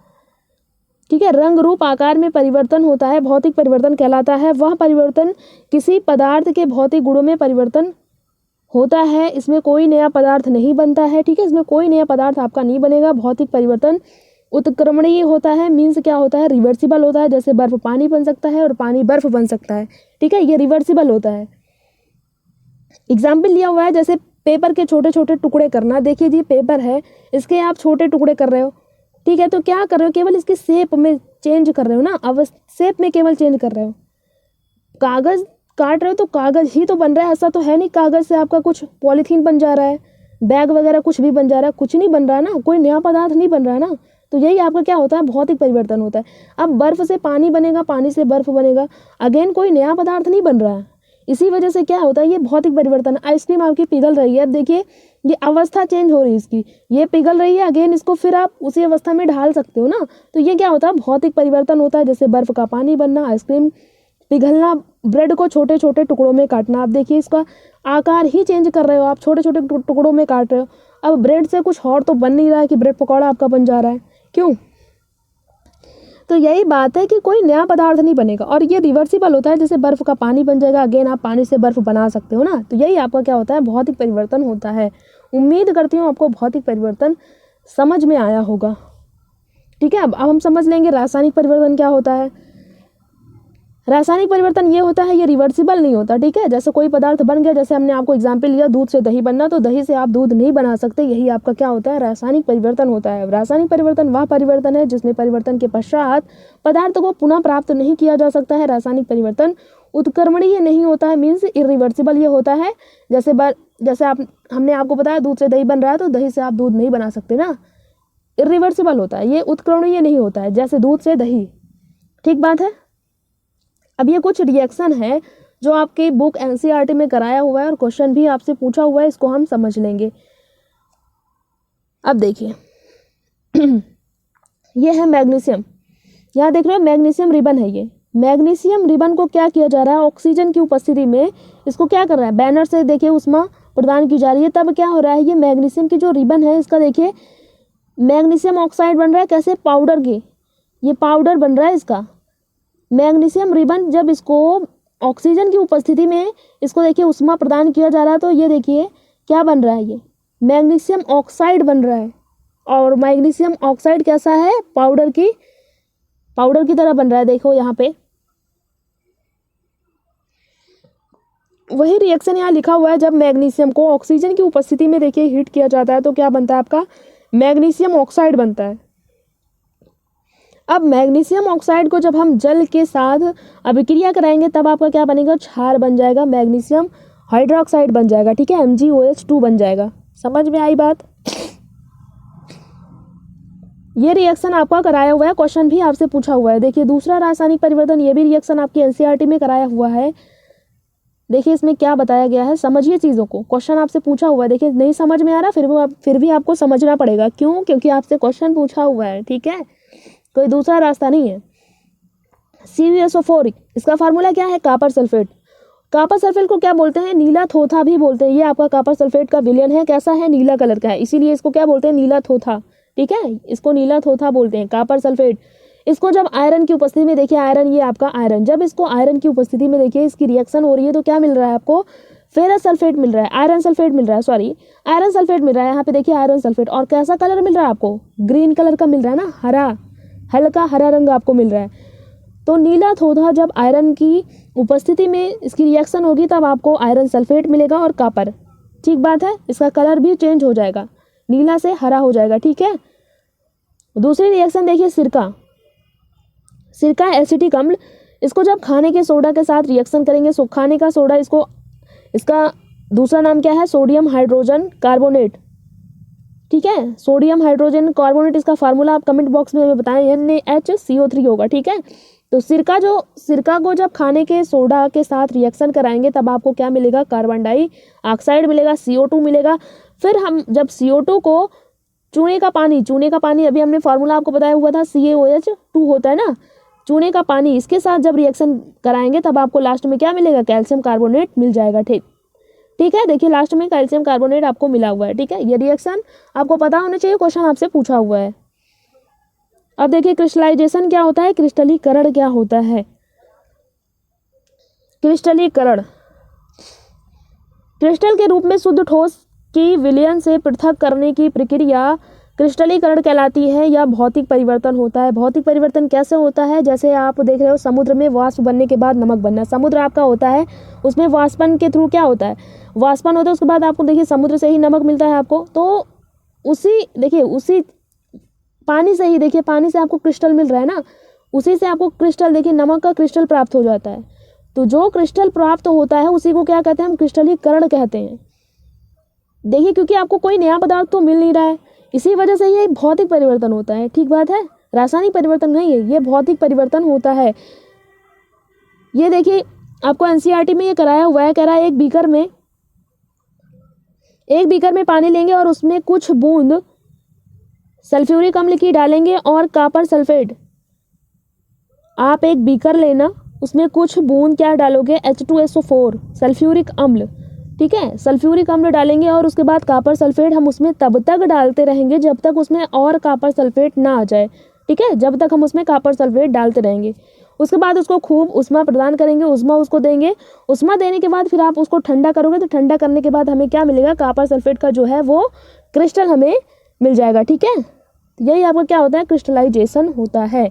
ठीक है, रंग, रूप, आकार में परिवर्तन होता है भौतिक परिवर्तन कहलाता है। वह परिवर्तन किसी पदार्थ के भौतिक गुणों में परिवर्तन होता है, इसमें कोई नया पदार्थ नहीं बनता है, ठीक है, इसमें कोई नया पदार्थ आपका नहीं बनेगा। भौतिक परिवर्तन उत्क्रमणीय होता है, मीन्स क्या होता है, रिवर्सिबल होता है, जैसे बर्फ पानी बन सकता है और पानी बर्फ बन सकता है, ठीक है, ये रिवर्सिबल होता है। एग्जाम्पल लिया हुआ है, जैसे पेपर के छोटे छोटे टुकड़े करना। देखिए जी पेपर है, इसके आप छोटे टुकड़े कर रहे हो, ठीक है, तो क्या कर रहे हो, केवल इसकी शेप में चेंज कर रहे हो ना, अब शेप में केवल चेंज कर रहे हो। कागज़ काट रहे हो तो कागज़ ही तो बन रहा है, ऐसा तो है नहीं कागज़ से आपका कुछ पॉलीथीन बन जा रहा है, बैग वगैरह कुछ भी बन जा रहा है, कुछ नहीं बन रहा है ना, कोई नया पदार्थ नहीं बन रहा है ना। तो यही आपका क्या होता है, भौतिक परिवर्तन होता है। अब बर्फ़ से पानी बनेगा, पानी से बर्फ़ बनेगा, अगेन कोई नया पदार्थ नहीं बन रहा है, इसी वजह से क्या होता है, ये भौतिक परिवर्तन। आइसक्रीम आपकी पिघल रही है, अब देखिए ये अवस्था चेंज हो रही है इसकी, ये पिघल रही है, अगेन इसको फिर आप उसी अवस्था में ढाल सकते हो ना, तो ये क्या होता है, भौतिक परिवर्तन होता है। जैसे बर्फ़ का पानी बनना, आइसक्रीम पिघलना, ब्रेड को छोटे छोटे टुकड़ों में काटना। आप देखिए इसका आकार ही चेंज कर रहे हो, आप छोटे छोटे टुकड़ों में काट रहे हो। अब ब्रेड से कुछ और तो बन नहीं रहा है कि ब्रेड पकौड़ा आपका बन जा रहा है, क्यों? तो यही बात है कि कोई नया पदार्थ नहीं बनेगा, और ये रिवर्सिबल होता है, जैसे बर्फ़ का पानी बन जाएगा, अगेन आप पानी से बर्फ़ बना सकते हो ना, तो यही आपका क्या होता है, भौतिक परिवर्तन होता है। उम्मीद करती हूँ आपको भौतिक परिवर्तन समझ में आया होगा, ठीक है। अब हम समझ लेंगे रासायनिक परिवर्तन क्या होता है। रासायनिक परिवर्तन ये होता है, ये रिवर्सिबल नहीं होता, ठीक है। जैसे कोई पदार्थ बन गया, जैसे हमने आपको एग्जाम्पल लिया दूध से दही बनना, तो दही से आप दूध नहीं बना सकते, यही आपका क्या होता है, रासायनिक परिवर्तन होता है। रासायनिक परिवर्तन वह परिवर्तन है जिसमें परिवर्तन के पश्चात पदार्थ को पुनः प्राप्त नहीं किया जा सकता है। रासायनिक परिवर्तन उत्क्रमणीय नहीं होता है, मीन्स इरिवर्सिबल ये होता है। जैसे हमने आपको बताया दूध से दही बन रहा है, तो दही से आप दूध नहीं बना सकते ना, इरिवर्सिबल होता है, ये उत्क्रमणीय नहीं होता है, जैसे दूध से दही, ठीक बात है। अब ये कुछ रिएक्शन है जो आपकी बुक एनसीईआरटी में कराया हुआ है और क्वेश्चन भी आपसे पूछा हुआ है, इसको हम समझ लेंगे। अब देखिए ये है मैग्नीशियम, यहाँ देख रहे हो मैग्नीशियम रिबन है। ये मैग्नीशियम रिबन को क्या किया जा रहा है, ऑक्सीजन की उपस्थिति में इसको क्या कर रहा है, बैनर से देखिए ऊष्मा प्रदान की जा रही है, तब क्या हो रहा है, ये मैग्नीशियम की जो रिबन है इसका देखिए मैग्नीशियम ऑक्साइड बन रहा है, कैसे, पाउडर के, ये पाउडर बन रहा है इसका मैग्नीशियम रिबन। जब इसको ऑक्सीजन की उपस्थिति में इसको देखिए ऊष्मा प्रदान किया जा रहा है, तो ये देखिए क्या बन रहा है, ये मैग्नीशियम ऑक्साइड बन रहा है। और मैग्नीशियम ऑक्साइड कैसा है, पाउडर की तरह बन रहा है, देखो यहाँ पे वही रिएक्शन यहाँ लिखा हुआ है। जब मैग्नीशियम को ऑक्सीजन की उपस्थिति में देखिए हीट किया जाता है, तो क्या बनता है आपका, मैग्नीशियम ऑक्साइड बनता है। अब मैग्नीशियम ऑक्साइड को जब हम जल के साथ अभिक्रिया कराएंगे, तब आपका क्या बनेगा, क्षार बन जाएगा, मैग्नीशियम हाइड्रोक्साइड बन जाएगा, ठीक है, MgOH2 बन जाएगा। समझ में आई बात। ये रिएक्शन आपका कराया हुआ है, क्वेश्चन भी आपसे पूछा हुआ है। देखिए दूसरा रासायनिक परिवर्तन, ये भी रिएक्शन आपकी एनसीईआरटी में कराया हुआ है। देखिए इसमें क्या बताया गया है, समझिए चीज़ों को, क्वेश्चन आपसे पूछा हुआ है। देखिए नहीं समझ में आ रहा, फिर भी आपको समझना पड़ेगा, क्यों, क्योंकि आपसे क्वेश्चन पूछा हुआ है, ठीक है, कोई दूसरा रास्ता नहीं है। CuSO4, इसका फार्मूला क्या है, कापर सल्फेट। कापर सल्फेट को क्या बोलते हैं, नीला थोथा भी बोलते हैं। ये आपका कापर सल्फेट का विलयन है, कैसा है, नीला कलर का है, इसीलिए इसको क्या बोलते हैं, नीला थोथा, ठीक है, इसको नीला थोथा बोलते हैं, कापर सल्फेट। इसको जब आयरन की उपस्थिति में देखिए, आयरन, ये आपका आयरन, जब इसको आयरन की उपस्थिति में देखिए इसकी रिएक्शन हो रही है, तो क्या मिल रहा है आपको, फेरस सल्फेट मिल रहा है, आयरन सल्फेट मिल रहा है, आयरन सल्फेट मिल रहा है। यहाँ पे देखिए आयरन सल्फेट, और कैसा कलर मिल रहा है आपको, ग्रीन कलर का मिल रहा है ना, हरा, हल्का हरा रंग आपको मिल रहा है। तो नीला थोथा जब आयरन की उपस्थिति में इसकी रिएक्शन होगी, तब आपको आयरन सल्फेट मिलेगा और कापर, ठीक बात है, इसका कलर भी चेंज हो जाएगा, नीला से हरा हो जाएगा, ठीक है। दूसरी रिएक्शन देखिए सिरका एसिटिक अम्ल, इसको जब खाने के सोडा के साथ रिएक्शन करेंगे, खाने का सोडा, इसका दूसरा नाम क्या है, सोडियम हाइड्रोजन कार्बोनेट, ठीक है, सोडियम हाइड्रोजन कार्बोनेट, इसका फार्मूला आप कमेंट बॉक्स में हमें बताएं, NaHCO3 होगा, ठीक है। तो सिरका को जब खाने के सोडा के साथ रिएक्शन कराएंगे, तब आपको क्या मिलेगा, कार्बन डाइऑक्साइड मिलेगा, CO2 मिलेगा। फिर हम जब CO2 को चूने का पानी अभी हमने फार्मूला आपको बताया हुआ था, CaOH2 होता है ना, चूने का पानी, इसके साथ जब रिएक्शन कराएंगे, तब आपको लास्ट में क्या मिलेगा, कैल्शियम कार्बोनेट मिल जाएगा, ठीक है। देखिए लास्ट में कैल्शियम कार्बोनेट आपको मिला हुआ है, ठीक है। ये रिएक्शन आपको पता होना चाहिए, क्वेश्चन आपसे पूछा हुआ है। अब देखिए क्रिस्टलाइजेशन क्या होता है, क्रिस्टलीकरण क्या होता है। क्रिस्टलीकरण, क्रिस्टल के रूप में शुद्ध ठोस की विलयन से पृथक करने की प्रक्रिया क्रिस्टलीकरण कहलाती है, या भौतिक परिवर्तन होता है। भौतिक परिवर्तन कैसे होता है, जैसे आप देख रहे हो समुद्र में वाष्प बनने के बाद नमक बनना, समुद्र आपका होता है, उसमें वाष्पन के थ्रू क्या होता है, वाष्पन होता है, उसके बाद आपको देखिए समुद्र से ही नमक मिलता है आपको। तो उसी पानी से ही, देखिए पानी से आपको क्रिस्टल मिल रहा है ना, उसी से आपको क्रिस्टल, देखिए नमक का क्रिस्टल प्राप्त हो जाता है। तो जो क्रिस्टल प्राप्त होता है उसी को क्या कहते हैं, हम क्रिस्टलीकरण कहते हैं। देखिए क्योंकि आपको कोई नया पदार्थ तो मिल नहीं रहा है, इसी वजह से ये भौतिक परिवर्तन होता है, ठीक बात है, रासायनिक परिवर्तन नहीं है, ये भौतिक परिवर्तन होता है। ये देखिए आपको एनसीईआरटी में ये कराया हुआ है, कह रहा है एक बीकर में पानी लेंगे और उसमें कुछ बूंद सल्फ्यूरिक अम्ल की डालेंगे और कापर सल्फेट। आप एक बीकर लेना, उसमें कुछ बूंद क्या डालोगे, H2SO4 सल्फ्यूरिक अम्ल, ठीक है, सल्फ्यूरिक अम्ल डालेंगे और उसके बाद कापर सल्फेट हम उसमें तब तक डालते रहेंगे जब तक उसमें और कापर सल्फेट ना आ जाए, ठीक है, जब तक हम उसमें कापर सल्फेट डालते रहेंगे। उसके बाद उसको खूब उष्मा प्रदान करेंगे, उष्मा उसको देंगे, उष्मा देने के बाद फिर आप उसको ठंडा करोगे, तो ठंडा करने के बाद हमें क्या मिलेगा, कापर सल्फेट का जो है वो क्रिस्टल हमें मिल जाएगा, ठीक है। यही आपका क्या होता है, क्रिस्टलाइजेशन होता है।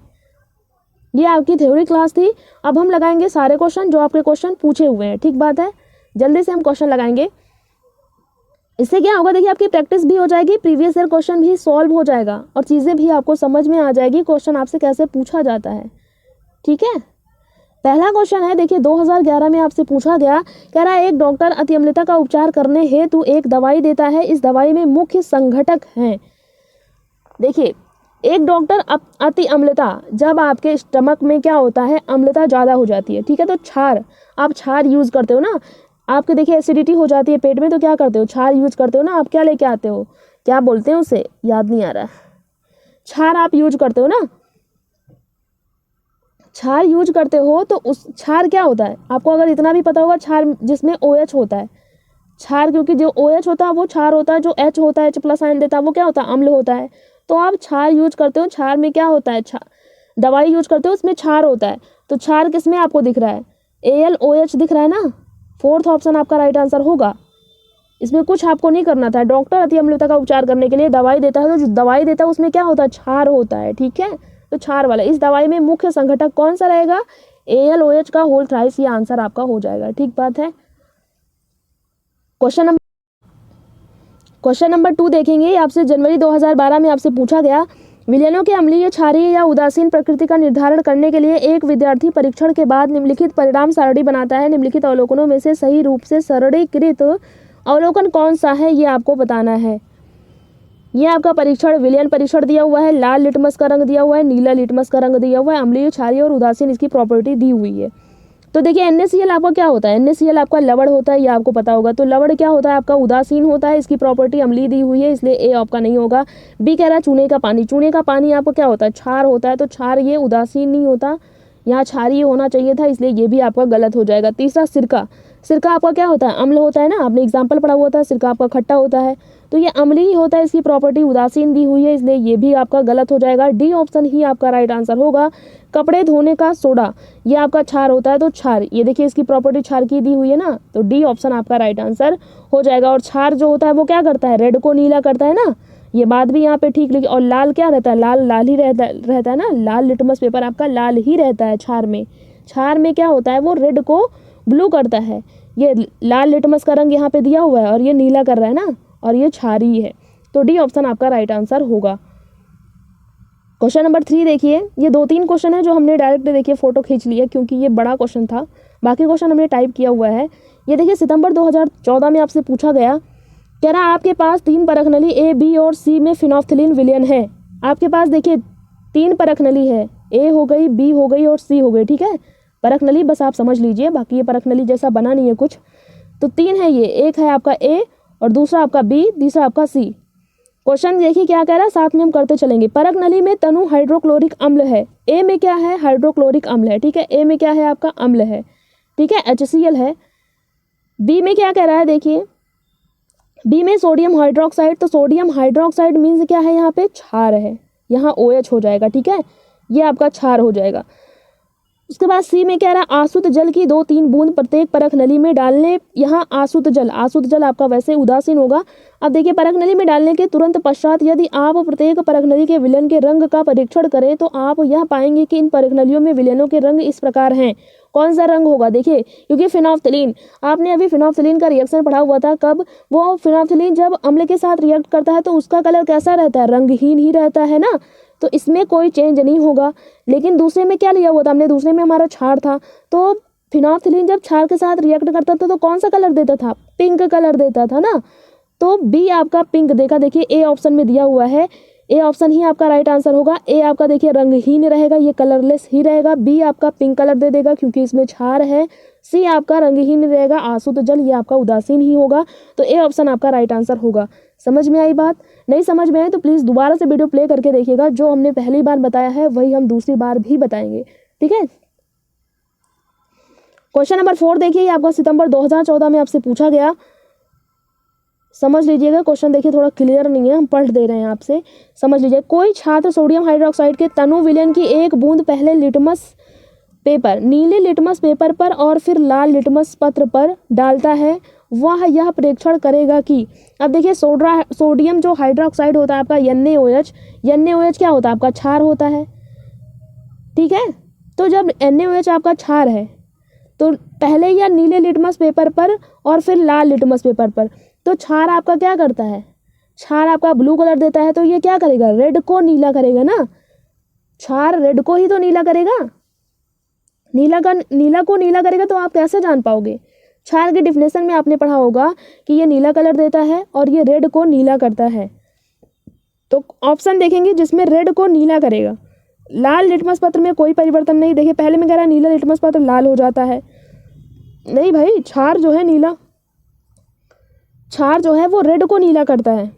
ये आपकी थ्योरी क्लास थी। अब हम लगाएंगे सारे क्वेश्चन जो आपके क्वेश्चन पूछे हुए हैं, ठीक बात है। जल्दी से हम क्वेश्चन लगाएंगे। इससे क्या होगा, देखिए आपकी प्रैक्टिस भी हो जाएगी, प्रीवियस ईयर क्वेश्चन भी सॉल्व हो जाएगा और चीज़ें भी आपको समझ में आ जाएगी क्वेश्चन आपसे कैसे पूछा जाता है, ठीक है। पहला क्वेश्चन है, देखिए 2011 में आपसे पूछा गया, कह रहा है एक डॉक्टर अति अम्लता का उपचार करने हेतु एक दवाई देता है, इस दवाई में मुख्य संघटक हैं। देखिए एक डॉक्टर अति अम्लता, जब आपके स्टमक में क्या होता है, अम्लता ज़्यादा हो जाती है, ठीक है, तो छार, आप छार यूज़ करते हो ना, आपके देखिए एसिडिटी हो जाती है पेट में, तो क्या करते हो, छार यूज़ करते हो ना। आप क्या लेके आते हो, क्या बोलते हैं उसे, याद नहीं आ रहा, छार आप यूज करते हो ना, छार यूज करते हो। तो उस छार क्या होता है, आपको अगर इतना भी पता होगा, छार जिसमें OH होता है, छार क्योंकि जो OH होता है वो छार होता है, जो H होता है H+ आयन देता है वो क्या होता है, अम्ल होता है। तो आप छार यूज करते हो, छार में क्या होता है, दवाई यूज करते हो उसमें छार होता है। तो छार किसमें आपको दिख रहा है, AlOH दिख रहा है ना, फोर्थ ऑप्शन आपका राइट आंसर होगा। इसमें कुछ आपको नहीं करना था। डॉक्टर अति अम्लता का उपचार करने के लिए दवाई देता है, तो जो दवाई देता है उसमें क्या होता है, छार होता है, ठीक है। तो छार वाला, इस दवाई में मुख्य संघटक कौन सा रहेगा, AlOH का होल थ्राइस, ये आंसर आपका हो जाएगा, ठीक बात है। क्वेश्चन नंबर 2 देखेंगे, आपसे जनवरी 2012 में आपसे पूछा गया, विलयनों के अम्लीय, क्षारीय या उदासीन प्रकृति का निर्धारण करने के लिए एक विद्यार्थी परीक्षण के बाद निम्नलिखित परिणाम सारणी बनाता है, निम्नलिखित अवलोकनों में से सही रूप से सरलीकृत अवलोकन कौन सा है, ये आपको बताना है। ये आपका परीक्षण विलयन परीक्षण दिया हुआ है, लाल लिटमस का रंग दिया हुआ है, नीला लिटमस का रंग दिया हुआ है, अम्लीय, क्षारीय और उदासीन इसकी प्रॉपर्टी दी हुई है। तो देखिए NaCl आपका क्या होता है, NaCl आपका लवण होता है, ये आपको पता होगा। तो लवण क्या होता है आपका, उदासीन होता है, इसकी प्रॉपर्टी अम्लीय दी हुई है, इसलिए A आपका नहीं होगा। B कह रहा है चूने का पानी, चूने का पानी आपको क्या होता है, क्षार होता है, तो क्षार ये उदासीन नहीं होता, यहाँ क्षारीय होना चाहिए था, इसलिए ये भी आपका गलत हो जाएगा। तीसरा सिरका, सिरका आपका क्या होता है, अम्ल होता है ना, आपने एग्जाम्पल पढ़ा हुआ था, सिरका आपका खट्टा होता है, तो ये अम्लीय होता है, इसकी प्रॉपर्टी उदासीन दी हुई है, इसलिए ये भी आपका गलत हो जाएगा। D ऑप्शन ही आपका राइट आंसर होगा। कपड़े धोने का सोडा, ये आपका क्षार होता है, तो क्षार, ये देखिए इसकी प्रॉपर्टी क्षार की दी हुई है ना, तो D ऑप्शन आपका राइट आंसर हो जाएगा। और क्षार जो होता है वो क्या करता है, रेड को नीला करता है ना, ये बात भी यहाँ पे ठीक लिखी। और लाल क्या रहता है, लाल ही रहता है ना, लाल लिटमस पेपर आपका लाल ही रहता है क्षार में। क्षार में क्या होता है, वो रेड को ब्लू करता है। ये लाल लिटमस का रंग यहाँ पे दिया हुआ है और ये नीला कर रहा है ना, और ये क्षारीय है, तो D ऑप्शन आपका राइट आंसर होगा। क्वेश्चन नंबर 3 देखिए, ये 2-3 क्वेश्चन है जो हमने डायरेक्ट देखिए फोटो खींच लिया क्योंकि ये बड़ा क्वेश्चन था, बाकी क्वेश्चन हमने टाइप किया हुआ है। ये देखिए सितंबर 2014 में आपसे पूछा गया, कह रहा है आपके पास 3 परखनली A, B और C में फिनोल्फ्थलीन विलयन है। आपके पास देखिए 3 परखनली है, A हो गई, B हो गई और C हो गई, ठीक है। परखनली बस आप समझ लीजिए, बाकी ये परखनली जैसा बना नहीं है कुछ। तो 3 है ये, एक है आपका A और दूसरा आपका B, तीसरा आपका C। क्वेश्चन देखिए क्या कह रहा है, साथ में हम करते चलेंगे। परख नली में तनु हाइड्रोक्लोरिक अम्ल है, A में क्या है, हाइड्रोक्लोरिक अम्ल है, ठीक है, A में क्या है आपका अम्ल है, ठीक है, HCl है। B में क्या कह रहा है, देखिए B में सोडियम हाइड्रोक्साइड, तो सोडियम हाइड्रोक्साइड मीन्स क्या है, यहाँ पे क्षार है, यहाँ OH हो जाएगा, ठीक है, ये आपका क्षार हो जाएगा। उसके बाद C में कह रहा है आसुत जल की 2-3 बूंद प्रत्येक परख नली में डालने, यहाँ आसुत जल आपका वैसे उदासीन होगा। अब देखिए परख नली में डालने के तुरंत पश्चात यदि आप प्रत्येक परख नली के विलयन के रंग का परीक्षण करें तो आप यह पाएंगे कि इन परख नलियों में विलयनों के रंग इस प्रकार हैं। कौन सा रंग होगा, देखिए क्योंकि फिनोल्फ्थलीन, आपने अभी फिनोल्फ्थलीन का रिएक्शन पढ़ा हुआ था, कब, वो फिनोल्फ्थलीन जब अम्ल के साथ रिएक्ट करता है तो उसका कलर कैसा रहता है, रंगहीन ही रहता है ना, तो इसमें कोई चेंज नहीं होगा। लेकिन दूसरे में क्या लिया हुआ था हमने, दूसरे में हमारा क्षार था, तो फिनोल्फ्थलीन जब क्षार के साथ रिएक्ट करता था तो कौन सा कलर देता था, पिंक कलर देता था ना, तो B आपका पिंक देखा, देखिए A ऑप्शन में दिया हुआ है, A ऑप्शन ही आपका राइट आंसर होगा। A आपका देखिए रंगहीन रहेगा, ये कलरलेस ही रहेगा। B आपका पिंक कलर दे देगा क्योंकि इसमें क्षार है। C आपका रंगहीन रहेगा, आसुत जल, ये आपका उदासीन ही होगा, तो A ऑप्शन आपका राइट आंसर होगा। समझ में आई बात, नहीं समझ में आए तो प्लीज़ दोबारा से वीडियो प्ले करके देखिएगा, जो हमने पहली बार बताया है वही हम दूसरी बार भी बताएंगे, ठीक है। क्वेश्चन नंबर 4 देखिए, आपका सितंबर 2014 में आपसे पूछा गया, समझ लीजिएगा, क्वेश्चन देखिए थोड़ा क्लियर नहीं है, हम पढ़ दे रहे हैं आपसे, समझ लीजिए। कोई छात्र सोडियम हाइड्रोक्साइड के तनु विलयन की 1 बूंद पहले लिटमस पेपर, नीले लिटमस पेपर पर और फिर लाल लिटमस पत्र पर डालता है, वह यह परीक्षण करेगा कि, अब देखिए सोडियम जो हाइड्रोक्साइड होता है आपका NaOH क्या होता है आपका, क्षार होता है, ठीक है, तो जब NaOH आपका क्षार है तो पहले या नीले लिटमस पेपर पर और फिर लाल लिटमस पेपर पर, तो क्षार आपका क्या करता है, क्षार आपका ब्लू कलर देता है, तो ये क्या करेगा, रेड को नीला करेगा ना, क्षार रेड को ही तो नीला करेगा, नीला को नीला करेगा। तो आप कैसे जान पाओगे, क्षार की डिफिनेशन में आपने पढ़ा होगा कि ये नीला कलर देता है और ये रेड को नीला करता है। तो ऑप्शन देखेंगे जिसमें रेड को नीला करेगा। लाल लिटमस पत्र में कोई परिवर्तन नहीं। देखिए पहले में कह रहा है नीला लिटमस पत्र लाल हो जाता है, नहीं भाई, क्षार जो है नीला, क्षार जो है वो रेड को नीला करता है।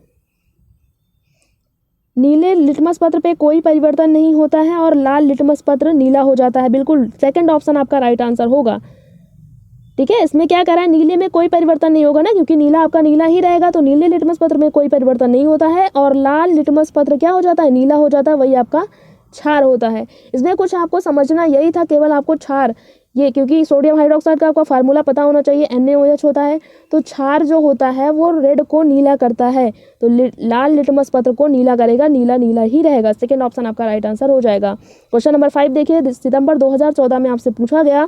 नीले लिटमस पत्र पे कोई परिवर्तन नहीं होता है और लाल लिटमस पत्र नीला हो जाता है। बिल्कुल सेकंड ऑप्शन आपका राइट आंसर होगा। ठीक है, इसमें क्या कह रहा है, नीले में कोई परिवर्तन नहीं होगा ना, क्योंकि नीला आपका नीला ही रहेगा, तो नीले लिटमस पत्र में कोई परिवर्तन नहीं होता है और लाल लिटमस पत्र क्या हो जाता है, नीला हो जाता है, वही आपका क्षार होता है। इसमें कुछ आपको समझना यही था, केवल आपको क्षार, ये क्योंकि सोडियम हाइड्रोक्साइड का आपका फार्मूला पता होना चाहिए, NaOH होता है, तो क्षार जो होता है वो रेड को नीला करता है, तो लाल लिटमस पत्र को नीला करेगा, नीला नीला ही रहेगा। सेकंड ऑप्शन आपका राइट आंसर हो जाएगा। क्वेश्चन नंबर 5 देखिए, सितंबर 2014 में आपसे पूछा गया,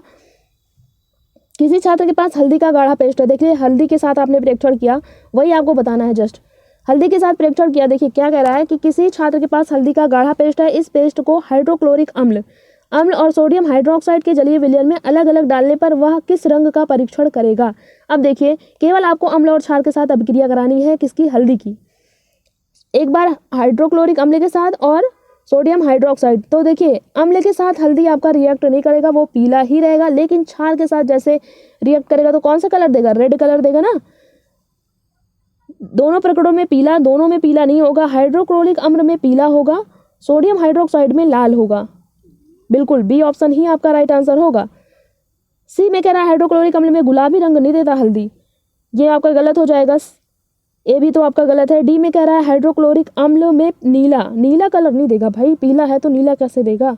किसी छात्र के पास हल्दी का गाढ़ा पेस्ट है। देखिए हल्दी के साथ आपने प्रेक्षण किया, वही आपको बताना है, जस्ट हल्दी के साथ प्रेक्षण किया। देखिए क्या कह रहा है कि किसी छात्र के पास हल्दी का गाढ़ा पेस्ट है, इस पेस्ट को हाइड्रोक्लोरिक अम्ल और सोडियम हाइड्रोक्साइड के जलीय विलयन में अलग अलग डालने पर वह किस रंग का परीक्षण करेगा। अब देखिए केवल आपको अम्ल और क्षार के साथ अभिक्रिया करानी है, किसकी, हल्दी की, एक बार हाइड्रोक्लोरिक अम्ल के साथ और सोडियम हाइड्रोक्साइड। तो देखिए अम्ल के साथ हल्दी आपका रिएक्ट नहीं करेगा, वो पीला ही रहेगा, लेकिन क्षार के साथ जैसे रिएक्ट करेगा तो कौन सा कलर देगा, रेड कलर देगा ना। दोनों प्रकरणों में पीला, दोनों में पीला नहीं होगा, हाइड्रोक्लोरिक अम्ल में पीला होगा, सोडियम हाइड्रोक्साइड में लाल होगा। बिल्कुल बी ऑप्शन ही आपका राइट आंसर होगा। सी में कह रहा है हाइड्रोक्लोरिक अम्ल में गुलाबी रंग नहीं देता हल्दी, ये आपका गलत हो जाएगा, ए भी तो आपका गलत है। डी में कह रहा है हाइड्रोक्लोरिक अम्ल में नीला कलर नहीं देगा, भाई पीला है तो नीला कैसे देगा।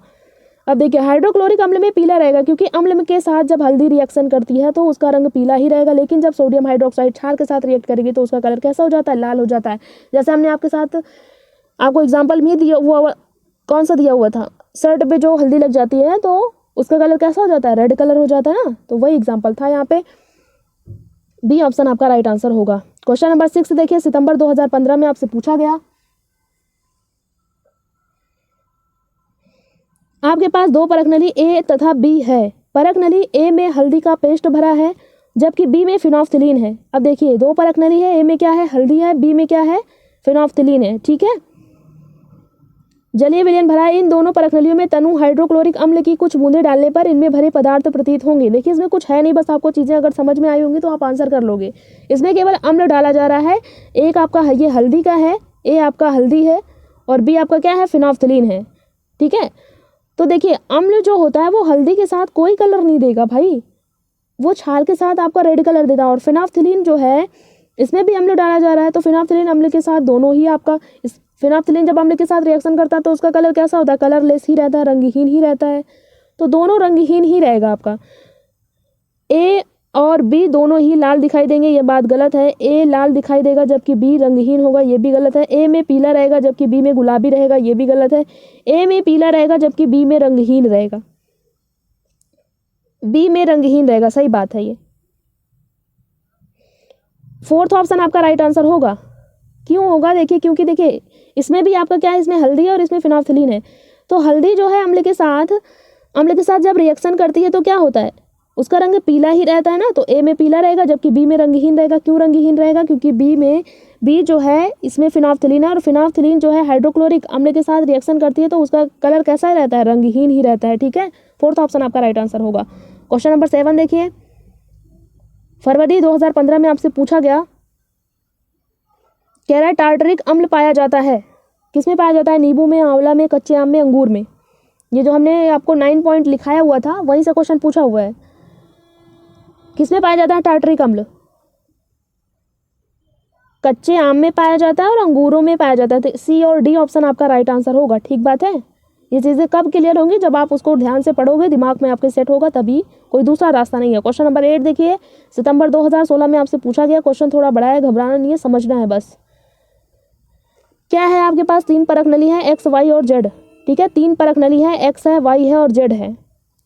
अब देखिए हाइड्रोक्लोरिक अम्ल में पीला रहेगा, क्योंकि अम्ल के साथ जब हल्दी रिएक्शन करती है तो उसका रंग पीला ही रहेगा, लेकिन जब सोडियम हाइड्रोक्साइड क्षार के साथ रिएक्ट करेगी तो उसका कलर कैसा हो जाता है, लाल हो जाता है। जैसे हमने आपके साथ आपको एग्जाम्पल में दिया हुआ, कौन सा दिया हुआ था, शर्ट पे जो हल्दी लग जाती है तो उसका कलर कैसा हो जाता है, रेड कलर हो जाता है ना, तो वही एग्जाम्पल था यहाँ पे, बी ऑप्शन आपका राइट आंसर होगा। क्वेश्चन नंबर 6 देखिए, सितंबर 2015 में आपसे पूछा गया, आपके पास दो परखनली ए तथा बी है। परखनली ए में हल्दी का पेस्ट भरा है जबकि बी में फिनोल्फथलीन है। अब देखिए दो परखनली है, ए में क्या है, हल्दी है, बी में क्या है, फिनोल्फथलीन है। ठीक है, जलीय विलयन भरा है, इन दोनों परखनलियों में तनु हाइड्रोक्लोरिक अम्ल की कुछ बूंदें डालने पर इनमें भरे पदार्थ प्रतीत होंगे। देखिए इसमें कुछ है नहीं, बस आपको चीज़ें अगर समझ में आई होंगी तो आप आंसर कर लोगे। इसमें केवल अम्ल डाला जा रहा है, एक आपका ये हल्दी का है, ए आपका हल्दी है और बी आपका क्या है, फिनोल्फथलीन है। ठीक है, तो देखिए अम्ल जो होता है वो हल्दी के साथ कोई कलर नहीं देगा भाई, वो क्षार के साथ आपका रेड कलर देता है। और फिनोल्फथलीन जो है इसमें भी अम्ल डाला जा रहा है, तो फिनोल्फथलीन अम्ल के साथ दोनों ही आपका, इस फिनोल्फथलीन जब अम्ल के साथ रिएक्शन करता है तो उसका कलर कैसा होता है, कलरलेस ही रहता है, रंगहीन ही रहता है, तो दोनों रंगहीन ही रहेगा आपका। ए और बी दोनों ही लाल दिखाई देंगे, ये बात गलत है। ए लाल दिखाई देगा जबकि बी रंगहीन होगा, ये भी गलत है। ए में पीला रहेगा जबकि बी में गुलाबी रहेगा, ये भी गलत है। ए में पीला रहेगा जबकि बी में रंगहीन रहेगा, बी में रंगहीन रहेगा, सही बात है ये। फोर्थ ऑप्शन आपका राइट आंसर होगा। क्यों होगा, देखिए क्योंकि देखिए इसमें भी आपका क्या है, इसमें हल्दी है और इसमें फिनोल्फथलीन है, तो हल्दी जो है अम्ल के साथ जब रिएक्शन करती है तो क्या होता है, उसका रंग पीला ही रहता है ना, तो ए में पीला रहेगा जबकि बी में रंगहीन रहेगा। क्यों रंगहीन रहेगा, क्योंकि बी जो है इसमें फिनोल्फथलीन है और फिनोल्फथलीन जो है हाइड्रोक्लोरिक अम्ल के साथ रिएक्शन करती है तो उसका कलर कैसा रहता है, रंगहीन ही रहता है। ठीक है, फोर्थ ऑप्शन आपका राइट आंसर होगा। क्वेश्चन नंबर 7 देखिए, फरवरी 2015 में आपसे पूछा गया, कह रहा है टार्टरिक अम्ल पाया जाता है, किसमें पाया जाता है, नींबू में, आंवला में, कच्चे आम में, अंगूर में। ये जो हमने आपको 9 पॉइंट लिखाया हुआ था वहीं से क्वेश्चन पूछा हुआ है, किसमें पाया जाता है टार्टरिक अम्ल, कच्चे आम में पाया जाता है और अंगूरों में पाया जाता है, तो सी और डी ऑप्शन आपका राइट आंसर होगा। ठीक बात है, ये चीज़ें कब क्लियर होंगी, जब आप उसको ध्यान से पढ़ोगे, दिमाग में आपके सेट होगा, तभी, कोई दूसरा रास्ता नहीं है। क्वेश्चन नंबर 8 देखिए, सितंबर 2016 में आपसे पूछा गया, क्वेश्चन थोड़ा बड़ा है, घबराना नहीं है, समझना है बस। क्या है आपके पास, 3 परखनली है, एक्स, वाई और जेड। ठीक है, 3 परखनली है, एक्स है, वाई है और जेड है।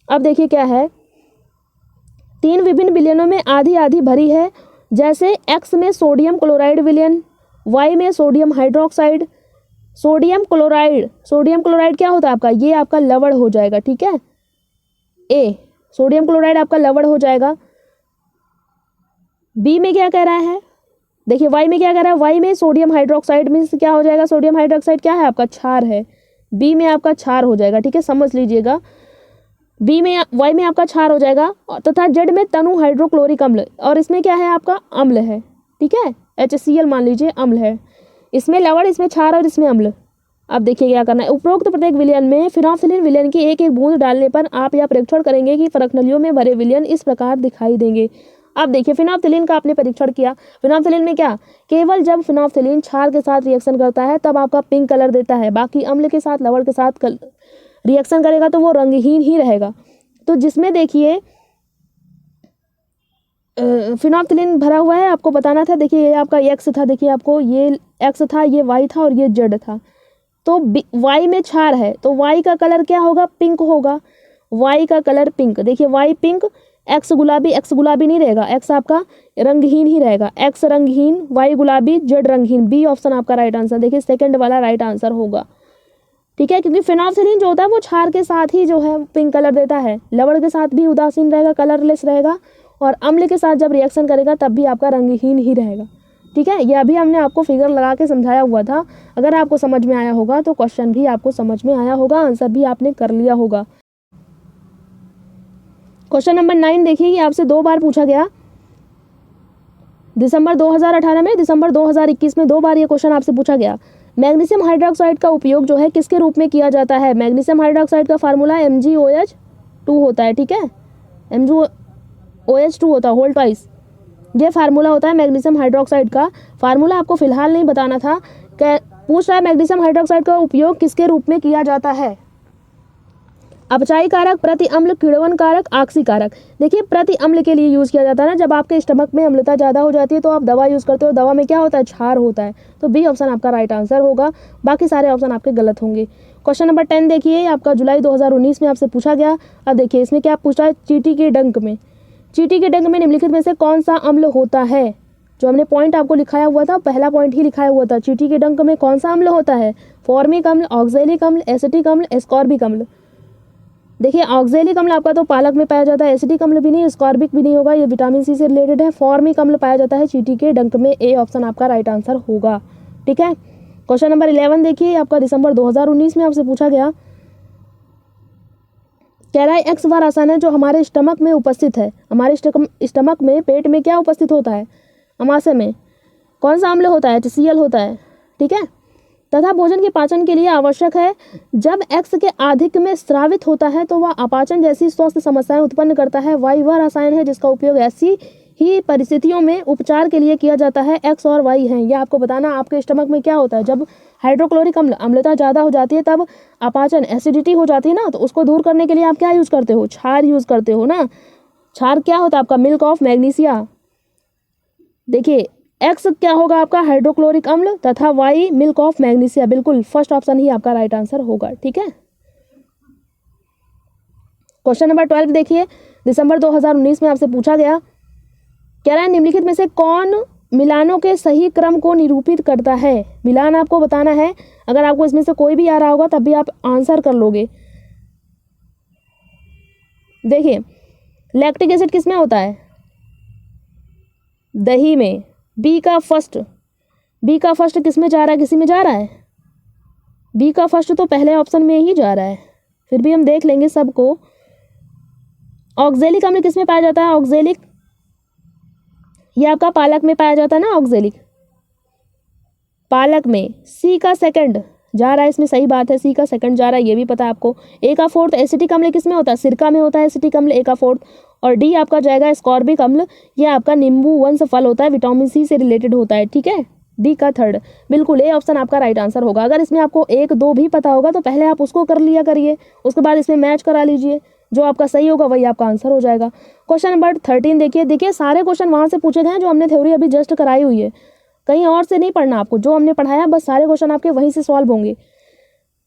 अब देखिए क्या है, 3 विभिन्न विलयनों में आधी आधी भरी है। जैसे X में सोडियम क्लोराइड विलयन, Y में सोडियम हाइड्रोक्साइड। सोडियम क्लोराइड क्या होता है आपका, ये आपका लवण हो जाएगा, ठीक है। ए सोडियम क्लोराइड आपका लवण हो जाएगा। बी में क्या कह रहा है, देखिए वाई में क्या कह रहा है, वाई में सोडियम हाइड्रोक्साइड मीन्स क्या हो जाएगा, सोडियम हाइड्रोक्साइड क्या है आपका, क्षार है। बी में आपका क्षार हो जाएगा, ठीक है, समझ लीजिएगा। वाई में आपका क्षार हो जाएगा। तथा जेड में तनु हाइड्रोक्लोरिक अम्ल, और इसमें क्या है आपका अम्ल है, ठीक है, HCl मान लीजिए अम्ल है। इसमें लवण, इसमें क्षार और इसमें अम्ल। अब देखिए क्या करना है, उपरोक्त प्रत्येक विलयन में फिनोल्फथालीन विलयन की एक एक बूंद डालने पर आप यह परीक्षण करेंगे कि फरकनलियों में भरे विलयन इस प्रकार दिखाई देंगे। अब देखिए फिनोल्फथालीन का आपने परीक्षण किया। फिनोल्फथालीन में क्या, केवल जब फिनोल्फथालीन क्षार के साथ रिएक्शन करता है तब आपका पिंक कलर देता है, बाकी अम्ल के साथ, लवण के साथ रिएक्शन करेगा तो वो रंगहीन ही रहेगा। तो जिसमें देखिए फिनोल्फथालीन भरा हुआ है, आपको बताना था। देखिए ये आपका एक्स था, देखिए आपको ये एक्स था, ये वाई था और ये जेड था। तो वाई में क्षार है तो वाई का कलर क्या होगा, पिंक होगा। वाई का कलर पिंक, देखिए वाई पिंक, एक्स गुलाबी नहीं रहेगा, एक्स आपका रंगहीन ही रहेगा। एक्स रंगहीन, वाई गुलाबी, जेड रंगहीन। बी ऑप्शन आपका राइट आंसर, देखिए सेकंड वाला राइट आंसर होगा, ठीक है। क्योंकि फिनोल्फथालीन जो होता है वो क्षार के साथ ही जो है पिंक कलर देता है, लवण के साथ भी उदासीन रहेगा, कलरलेस रहेगा, और अम्ल के साथ जब रिएक्शन करेगा तब भी आपका रंगहीन ही रहेगा, ठीक है। यह भी हमने आपको फिगर लगा के समझाया हुआ था। अगर आपको समझ में आया होगा तो क्वेश्चन भी आपको समझ में आया होगा, आंसर भी आपने कर लिया होगा। क्वेश्चन नंबर 9 देखिए, ये आपसे 2 बार पूछा गया, दिसंबर 2018 में, दिसंबर 2021 में 2 बार ये क्वेश्चन आपसे पूछा गया। मैग्नीशियम हाइड्रोक्साइड का उपयोग जो है किसके रूप में किया जाता है। मैग्नीशियम हाइड्रोक्साइड का फार्मूला MgOH2 होता है, ठीक है, MgOH2 होता है, होल्ड ट्वाइस, ये फार्मूला होता है मैग्नीशियम हाइड्रोक्साइड का। फार्मूला आपको फिलहाल नहीं बताना था। पूछ रहा है मैग्नीशियम हाइड्रोक्साइड का उपयोग किसके रूप में किया जाता है। अपचायी कारक, प्रति अम्ल, किण्वन कारक, आक्सी कारक। देखिए प्रति अम्ल के लिए यूज़ किया जाता है ना, जब आपके स्टमक में अम्लता ज़्यादा हो जाती है तो आप दवा यूज़ करते हो, दवा में क्या होता है, क्षार होता है। तो बी ऑप्शन आपका राइट आंसर होगा, बाकी सारे ऑप्शन आपके गलत होंगे। क्वेश्चन नंबर 10 देखिए, आपका जुलाई 2019 में आपसे पूछा गया। अब देखिए इसमें क्या पूछा है, चींटी के डंक में, चींटी के डंक में निम्नलिखित में से कौन सा अम्ल होता है। जो हमने पॉइंट आपको लिखाया हुआ था, पहला पॉइंट ही लिखाया हुआ था, चींटी के डंक में कौन सा अम्ल होता है, फॉर्मिक अम्ल, ऑक्जेलिक अम्ल, एसिटिक अम्ल, एस्कॉर्बिक अम्ल। देखिए ऑक्जेलिक अम्ल आपका तो पालक में पाया जाता है, एसिटिक अम्ल भी नहीं, एस्कॉर्बिक भी नहीं होगा, ये विटामिन सी से रिलेटेड है। फॉर्मिक अम्ल पाया जाता है चींटी के डंक में, ए ऑप्शन आपका राइट आंसर होगा, ठीक है। क्वेश्चन नंबर 11 देखिए, आपका दिसंबर 2019 में आपसे पूछा गया। कह रहा है एक्स वह रसायन है जो हमारे स्टमक में उपस्थित है। हमारे स्टमक में, पेट में क्या उपस्थित होता है, अमाशय में कौन सा अम्ल होता है, HCl होता है, ठीक है। तथा भोजन के पाचन के लिए आवश्यक है। जब एक्स के अधिक में स्रावित होता है तो वह अपाचन जैसी स्वास्थ्य समस्याएं उत्पन्न करता है। वाई वह रसायन है जिसका उपयोग ऐसी ही परिस्थितियों में उपचार के लिए किया जाता है। एक्स और वाई हैं, यह आपको बताना। आपके स्टमक में क्या होता है, जब हाइड्रोक्लोरिक अम्ल, अम्लता ज़्यादा हो जाती है, तब अपाचन, एसिडिटी हो जाती है ना, तो उसको दूर करने के लिए आप क्या यूज़ करते हो, क्षार यूज़ करते हो ना। क्षार क्या होता है आपका, मिल्क ऑफ मैग्नीशिया। देखिए एक्स क्या होगा आपका, हाइड्रोक्लोरिक अम्ल, तथा वाई मिल्क ऑफ मैग्नीशिया। बिल्कुल फर्स्ट ऑप्शन ही आपका राइट आंसर होगा, ठीक है। क्वेश्चन नंबर 12 देखिए, दिसंबर 2019 में आपसे पूछा गया। कह रहा है निम्नलिखित में से कौन मिलानों के सही क्रम को निरूपित करता है। मिलान आपको बताना है, अगर आपको इसमें से कोई भी आ रहा होगा तब भी आप आंसर कर लोगे। देखिए लैक्टिक एसिड किस में होता है, दही में। बी का फर्स्ट किस में जा रहा है, किसी में जा रहा है, बी का फर्स्ट तो पहले ऑप्शन में ही जा रहा है, फिर भी हम देख लेंगे सबको। ऑक्जेलिक अम्ल किस में पाया जाता है, ऑक्जेलिक, ये आपका पालक में पाया जाता है ना, ऑक्जेलिक पालक में। सी का सेकंड जा रहा है इसमें, सही बात है, सी का सेकंड जा रहा है, ये भी पता है आपको। ए का फोर्थ एसिटिक अम्ल किस में होता है, सिरका में होता है एसिटिक अम्ल, ए का फोर्थ। और डी आपका जाएगा एस्कॉर्बिक अम्ल, ये आपका नींबू वंश फल होता है, विटामिन सी से रिलेटेड होता है, ठीक है। डी का थर्ड, बिल्कुल ए ऑप्शन आपका राइट आंसर होगा। अगर इसमें आपको 1, 2 भी पता होगा तो पहले आप उसको कर लिया करिए, उसके बाद इसमें मैच करा लीजिए, जो आपका सही होगा वही आपका आंसर हो जाएगा। क्वेश्चन नंबर 13 देखिए सारे क्वेश्चन वहाँ से पूछे गए हैं जो हमने थ्योरी अभी जस्ट कराई हुई है, कहीं और से नहीं पढ़ना आपको, जो हमने पढ़ाया बस सारे क्वेश्चन आपके वहीं से सॉल्व होंगे।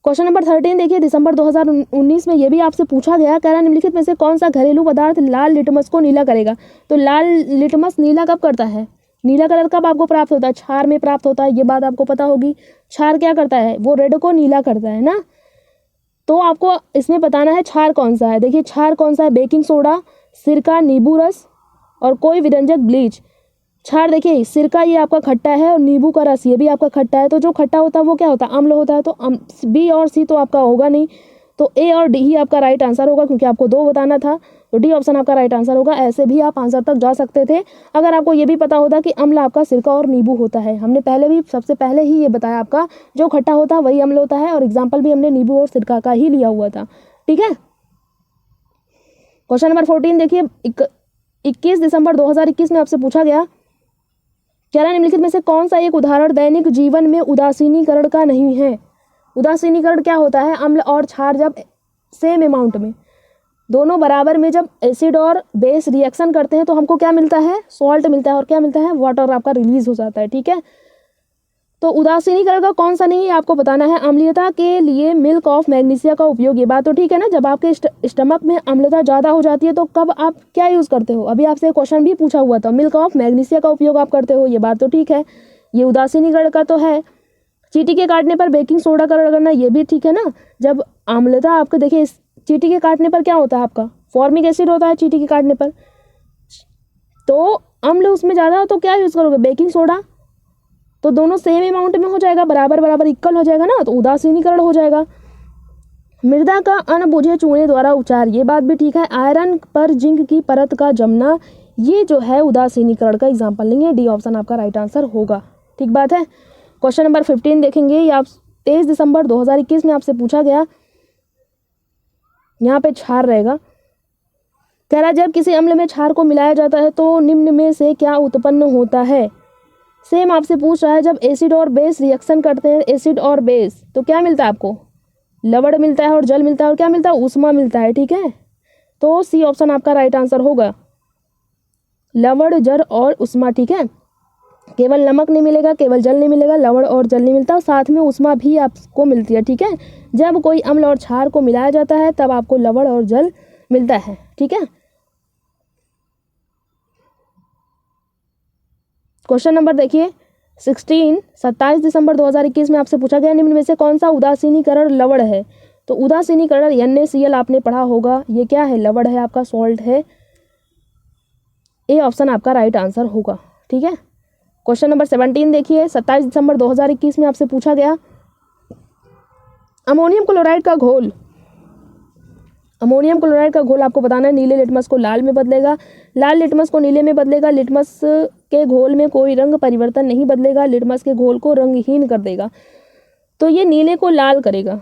क्वेश्चन नंबर 13 देखिए, दिसंबर 2019 में ये भी आपसे पूछा गया, कह रहा निम्नलिखित में से कौन सा घरेलू पदार्थ लाल लिटमस को नीला करेगा। तो लाल लिटमस नीला कब करता है, नीला कलर कब आपको प्राप्त होता है, क्षार में प्राप्त होता है, ये बात आपको पता होगी। क्षार क्या करता है, वो रेड को नीला करता है ना। तो आपको इसमें बताना है क्षार कौन सा है। देखिए क्षार कौन सा है, बेकिंग सोडा, सिरका, नींबू रस और कोई विरंजक, ब्लीच। क्षार देखिए सिरका ये आपका खट्टा है और नींबू का रस ये भी आपका खट्टा है। तो जो खट्टा होता है वो क्या होता है, अम्ल होता है। तो बी और सी तो आपका होगा नहीं, तो ए और डी ही आपका राइट आंसर होगा, क्योंकि आपको दो बताना था। तो डी ऑप्शन आपका राइट आंसर होगा। ऐसे भी आप आंसर तक जा सकते थे अगर आपको ये भी पता होता कि अम्ल आपका सिरका और नींबू होता है। हमने पहले भी सबसे पहले ही ये बताया, आपका जो खट्टा होता है वही अम्ल होता है, और एग्जाम्पल भी हमने नींबू और सिरका का ही लिया हुआ था। ठीक है, क्वेश्चन नंबर 14 देखिए, 21 दिसंबर 2021 में आपसे पूछा गया, कह रहा निम्नलिखित में से कौन सा एक उदाहरण दैनिक जीवन में उदासीनीकरण का नहीं है। उदासीनीकरण क्या होता है, अम्ल और क्षार जब सेम अमाउंट में, दोनों बराबर में जब एसिड और बेस रिएक्शन करते हैं तो हमको क्या मिलता है, सॉल्ट मिलता है, और क्या मिलता है, वाटर आपका रिलीज हो जाता है। ठीक है, तो उदासीनीकरण का कौन सा नहीं है आपको बताना है। अम्लीयता के लिए मिल्क ऑफ मैग्नीशिया का उपयोग, ये बात तो ठीक है ना। जब आपके स्टमक में अम्लता ज़्यादा हो जाती है तो कब आप क्या यूज़ करते हो, अभी आपसे क्वेश्चन भी पूछा हुआ था, मिल्क ऑफ मैग्नीशिया का उपयोग आप करते हो, ये बात तो ठीक है, ये उदासीनीकरण का तो है। चींटी के काटने पर बेकिंग सोडा का रगड़ना, ये भी ठीक है ना। जब अम्लता आपको देखिए, चींटी के काटने पर क्या होता है, आपका फॉर्मिक एसिड होता है चींटी के काटने पर, तो अम्ल उसमें ज़्यादा हो तो क्या यूज़ करोगे, बेकिंग सोडा। तो दोनों सेम अमाउंट में हो जाएगा, बराबर बराबर इक्वल हो जाएगा ना, तो उदासीनीकरण हो जाएगा। मृदा का अनबुझे चूने द्वारा उपचार, ये बात भी ठीक है। आयरन पर जिंक की परत का जमना, ये जो है उदासीनीकरण का एग्जाम्पल नहीं है। डी ऑप्शन आपका राइट आंसर होगा। ठीक बात है। क्वेश्चन नंबर 15 देखेंगे, ये आप 23 दिसंबर 2021 में आपसे पूछा गया, यहाँ पे क्षार रहेगा। कह रहा जब किसी अम्ल में क्षार को मिलाया जाता है तो निम्न में से क्या उत्पन्न होता है। सेम आपसे पूछ रहा है, जब एसिड और बेस रिएक्शन करते हैं, एसिड और बेस, तो क्या मिलता है आपको, लवण मिलता है और जल मिलता है, और क्या मिलता है, ऊष्मा मिलता है। ठीक है, तो सी ऑप्शन आपका राइट आंसर होगा, लवण, जल और ऊष्मा। ठीक है, केवल नमक नहीं मिलेगा, केवल जल नहीं मिलेगा, लवण और जल नहीं मिलता, साथ में ऊष्मा भी आपको मिलती है। ठीक है, जब कोई अम्ल और क्षार को मिलाया जाता है तब आपको लवण और जल मिलता है। ठीक है, क्वेश्चन नंबर देखिए 16, 27 दिसंबर 2021 में आपसे पूछा गया, निम्न में से कौन सा उदासीनीकरण लवण है। तो उदासीनीकरण NaCl आपने पढ़ा होगा, ये क्या है, लवण है आपका, सॉल्ट है। ए ऑप्शन आपका राइट आंसर होगा। ठीक है, क्वेश्चन नंबर 17 देखिए, 27 दिसंबर 2021 में आपसे पूछा गया, अमोनियम क्लोराइड का घोल, अमोनियम क्लोराइड का घोल आपको बताना है, नीले लिटमस को लाल में बदलेगा, लाल लिटमस को नीले में बदलेगा, लिटमस के घोल में कोई रंग परिवर्तन नहीं बदलेगा, लिटमस के घोल को रंगहीन कर देगा। तो ये नीले को लाल करेगा,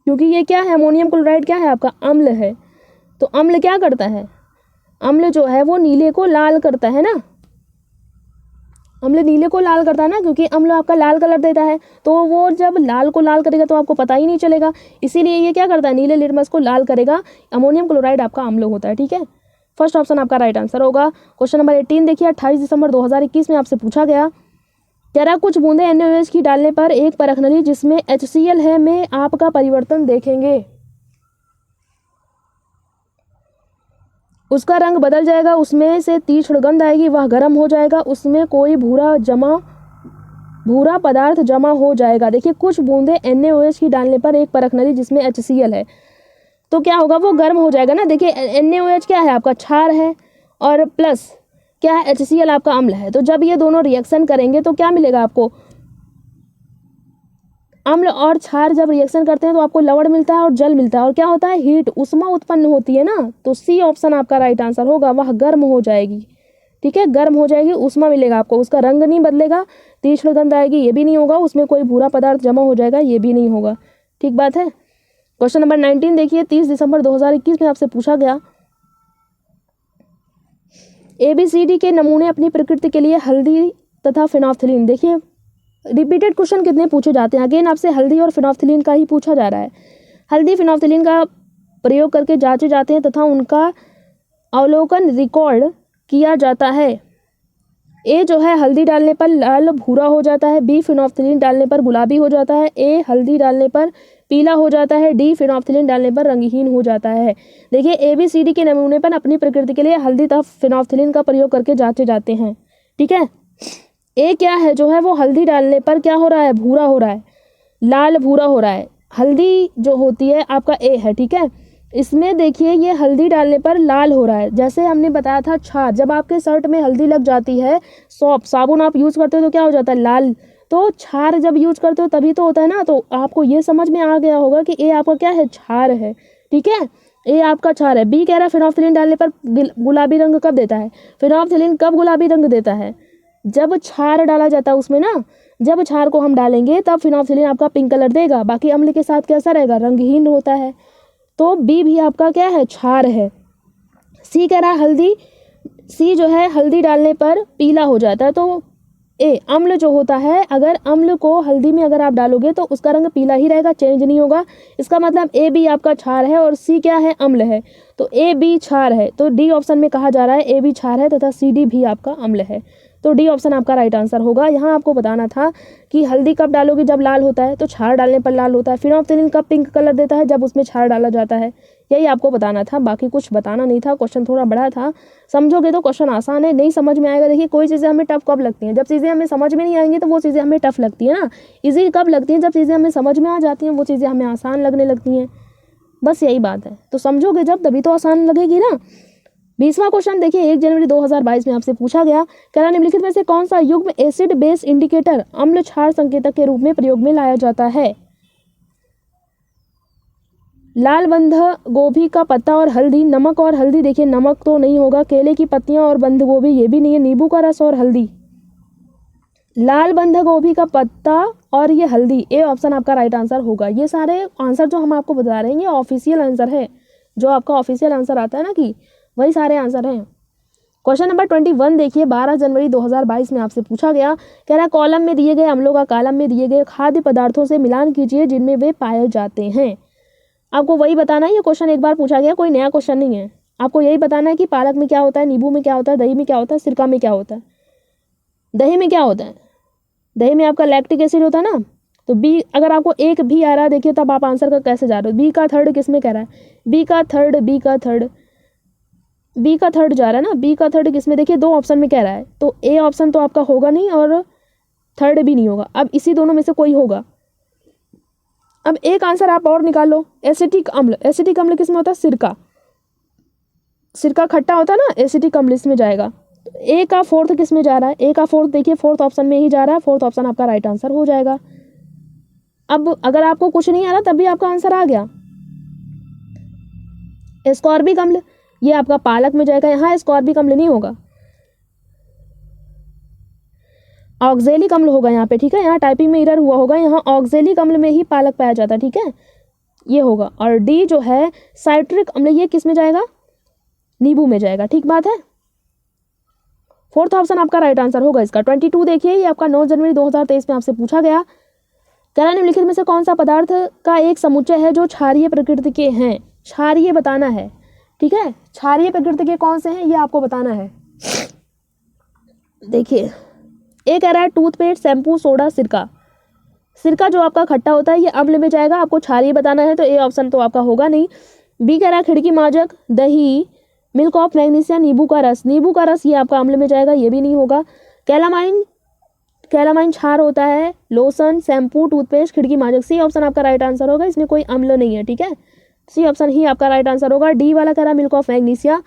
क्योंकि ये क्या है, अमोनियम क्लोराइड क्या है आपका, अम्ल है। तो अम्ल क्या करता है, अम्ल जो है वो नीले को लाल करता है ना, अम्ल नीले को लाल करता है ना, क्योंकि अम्ल आपका लाल कलर देता है। तो वो जब लाल को लाल करेगा तो आपको पता ही नहीं चलेगा, इसीलिए ये क्या करता है, नीले लिटमस को लाल करेगा। अमोनियम क्लोराइड आपका अम्ल होता है। ठीक है, फर्स्ट ऑप्शन आपका राइट आंसर होगा। क्वेश्चन नंबर 18 देखिए, 28 दिसंबर 2021 में आपसे पूछा गया, जरा कुछ बूंदे NaOH की डालने पर एक परखनली जिसमें HCl है में आपका परिवर्तन देखेंगे, उसका रंग बदल जाएगा, उसमें से तीक्ष्ण गंध आएगी, वह गर्म हो जाएगा, उसमें कोई भूरा पदार्थ जमा हो जाएगा। देखिए कुछ बूंदे NaOH की डालने पर एक परखनली जिसमें HCl है, तो क्या होगा, वो गर्म हो जाएगा ना। देखिए NaOH क्या है आपका, क्षार है, और प्लस क्या है, HCl आपका अम्ल है। तो जब ये दोनों रिएक्शन करेंगे तो क्या मिलेगा आपको, अम्ल और क्षार जब रिएक्शन करते हैं तो आपको लवण मिलता है और जल मिलता है, और क्या होता है, हीट, ऊष्मा उत्पन्न होती है ना। तो सी ऑप्शन आपका राइट आंसर होगा, वह गर्म हो जाएगी। ठीक है, गर्म हो जाएगी, ऊष्मा मिलेगा आपको, उसका रंग नहीं बदलेगा, तीक्ष्ण गंध आएगी, ये भी नहीं होगा, उसमें कोई भूरा पदार्थ जमा हो जाएगा, ये भी नहीं होगा। ठीक बात है। क्वेश्चन नंबर 19 देखिए, 30 दिसंबर 2021 में आपसे पूछा गया, ABCD के नमूने अपनी प्रकृति के लिए हल्दी तथा फिनोल्फ्थालीन। देखिए रिपीटेड क्वेश्चन कितने पूछे जाते हैं, अगेन आपसे हल्दी और फिनोल्फ्थालीन का ही पूछा जा रहा है। हल्दी फिनोल्फ्थालीन का प्रयोग करके जांचे जाते हैं तथा उनका अवलोकन रिकॉर्ड किया जाता है। ए जो है हल्दी डालने पर लाल भूरा हो जाता है, बी फिनोल्फ्थालीन डालने पर गुलाबी हो जाता है, ए हल्दी डालने पर पीला हो जाता है, डी फिनोल्फ्थालीन डालने पर रंगहीन हो जाता है। देखिए ABCD के नमूने पर अपनी प्रकृति के लिए हल्दी तथा फिनोल्फ्थालीन का प्रयोग करके जांचे जाते हैं। ठीक है, ए क्या है जो है वो हल्दी डालने पर क्या हो रहा है, भूरा हो रहा है, लाल भूरा हो रहा है। हल्दी जो होती है आपका ए है। ठीक है, इसमें देखिए ये हल्दी डालने पर लाल हो रहा है। जैसे हमने बताया था छार, जब आपके शर्ट में हल्दी लग जाती है, साबुन आप यूज़ करते हो तो क्या हो जाता है, लाल। तो छार जब यूज़ करते हो तभी तो होता है ना। तो आपको ये समझ में आ गया होगा कि ए आपका क्या है, छार है। ठीक है, ए आपका छार है। बी कह रहा है फिनोल्फ्थालीन डालने पर गुलाबी रंग कब देता है, फिनोल्फ्थालीन कब गुलाबी रंग देता है, जब छार डाला जाता है उसमें ना, जब छार को हम डालेंगे तब फिनोल्फ्थालीन आपका पिंक कलर देगा, बाकी अम्ल के साथ कैसा रहेगा, रंगहीन होता है। तो बी भी आपका क्या है, छार है। सी कह रहा है हल्दी, सी जो है हल्दी डालने पर पीला हो जाता है। तो ए अम्ल जो होता है, अगर अम्ल को हल्दी में अगर आप डालोगे तो उसका रंग पीला ही रहेगा, चेंज नहीं होगा। इसका मतलब ए बी आपका छार है और सी क्या है, अम्ल है। तो ए बी छार है, तो डी ऑप्शन में कहा जा रहा है ए बी छार है तथा सी डी भी आपका अम्ल है। तो डी ऑप्शन आपका राइट आंसर होगा। यहाँ आपको बताना था कि हल्दी कब डालोगे, जब लाल होता है, तो छार डालने पर लाल होता है। फिनोल्फ्थालीन कब पिंक कलर देता है, जब उसमें छार डाला जाता है। यही आपको बताना था, बाकी कुछ बताना नहीं था। क्वेश्चन थोड़ा बड़ा था, समझोगे तो क्वेश्चन आसान है, नहीं समझ में आएगा। देखिए कोई चीज़ें हमें टफ कब लगती हैं, जब चीज़ें हमें समझ में नहीं आएंगी तो वो चीज़ें हमें टफ लगती है ना। ईजी कब लगती हैं, जब चीज़ें हमें समझ में आ जाती हैं वो चीज़ें हमें आसान लगने लगती हैं। बस यही बात है। तो समझोगे जब तभी तो आसान लगेगी ना। 20वां क्वेश्चन देखिए, 1 जनवरी 2022 में आपसे पूछा गया, कह रहा निम्नलिखित में से कौन सा युग्म एसिड बेस इंडिकेटर अम्ल क्षार संकेतक के रूप में प्रयोग में लाया जाता है। लाल बंध गोभी का पत्ता और हल्दी, नमक और हल्दी, देखिए नमक तो नहीं होगा, केले की पत्तियां और बंध गोभी ये भी नहीं है, नींबू का रस और हल्दी। लाल बंध गोभी का पत्ता और ये हल्दी, ए ऑप्शन आपका राइट आंसर होगा। ये सारे आंसर जो हम आपको बता रहे हैं ये ऑफिशियल आंसर है, जो आपका ऑफिशियल आंसर आता है ना कि वही सारे आंसर हैं। क्वेश्चन नंबर 21 देखिए, 12 जनवरी 2022 में आपसे पूछा गया, कह रहा कॉलम में दिए गए अम्लों का कॉलम में दिए गए खाद्य पदार्थों से मिलान कीजिए जिनमें वे पाए जाते हैं। आपको वही बताना है, ये क्वेश्चन एक बार पूछा गया, कोई नया क्वेश्चन नहीं है। आपको यही बताना है कि पालक में क्या होता है, नींबू में क्या होता है, दही में क्या होता है, सिरका में क्या होता है। दही में क्या होता है, दही में आपका लैक्टिक एसिड होता है ना। तो बी, अगर आपको एक भी आ रहा है देखिए तब आप आंसर का कैसे जा रहे हो। बी का थर्ड किस में कह रहा है, बी का थर्ड जा रहा है ना, बी का थर्ड किस में, देखिए 2 ऑप्शन में कह रहा है। तो ए ऑप्शन तो आपका होगा नहीं और थर्ड भी नहीं होगा। अब इसी दोनों में से कोई होगा। अब एक आंसर आप और निकाल लो, एसिटिक अम्ल। एसिटिक अम्ल किस में होता है, सिरका खट्टा होता है ना, एसिटिक अम्ल इसमें जाएगा। ए का फोर्थ किस में जा रहा है, ए का फोर्थ देखिए फोर्थ ऑप्शन में ही जा रहा है, फोर्थ ऑप्शन आपका राइट आंसर हो जाएगा। अब अगर आपको कुछ नहीं आ रहा तब भी आपका आंसर आ गया। एस्कॉर्बिक अम्ल ये आपका पालक में जाएगा, यहाँ एस्कॉर्बिक अम्ल नहीं होगा, ऑक्जेलिक अम्ल होगा यहाँ पे। ठीक है, यहाँ टाइपिंग में एरर हुआ होगा, यहाँ ऑक्जेलिक अम्ल में ही पालक पाया जाता है। ठीक है, ये होगा। और डी जो है साइट्रिक अम्ल, ये किस में जाएगा, नींबू में जाएगा। ठीक बात है, फोर्थ ऑप्शन आपका राइट आंसर होगा इसका। 22 देखिए, ये आपका 9 जनवरी 2023 में आपसे पूछा गया, कह रहा निम्नलिखित में से कौन सा पदार्थ का एक समुच्चय है जो क्षारीय प्रकृति के हैं। क्षारीय बताना है। ठीक है, क्षारीय प्रकृति के कौन से हैं ये आपको बताना है। देखिए ए कह रहा है टूथपेस्ट, शैम्पू, सोडा, सिरका। सिरका जो आपका खट्टा होता है ये अम्ल में जाएगा, आपको क्षारीय बताना है, तो ए ऑप्शन तो आपका होगा नहीं। बी कह रहा है खिड़की माजक, दही, मिल्क ऑफ मैग्नीशिया, नींबू का रस। नींबू का रस ये आपका अम्ल में जाएगा, ये भी नहीं होगा। कैलामाइन क्षार होता है, लोशन, शैम्पू, टूथपेस्ट, खिड़की माजक। सी ऑप्शन आपका राइट आंसर होगा, इसमें कोई अम्ल नहीं है। ठीक है, सी ऑप्शन ही आपका राइट आंसर होगा। डी वाला कह रहा है मिल्क ऑफ मैग्नीशिया,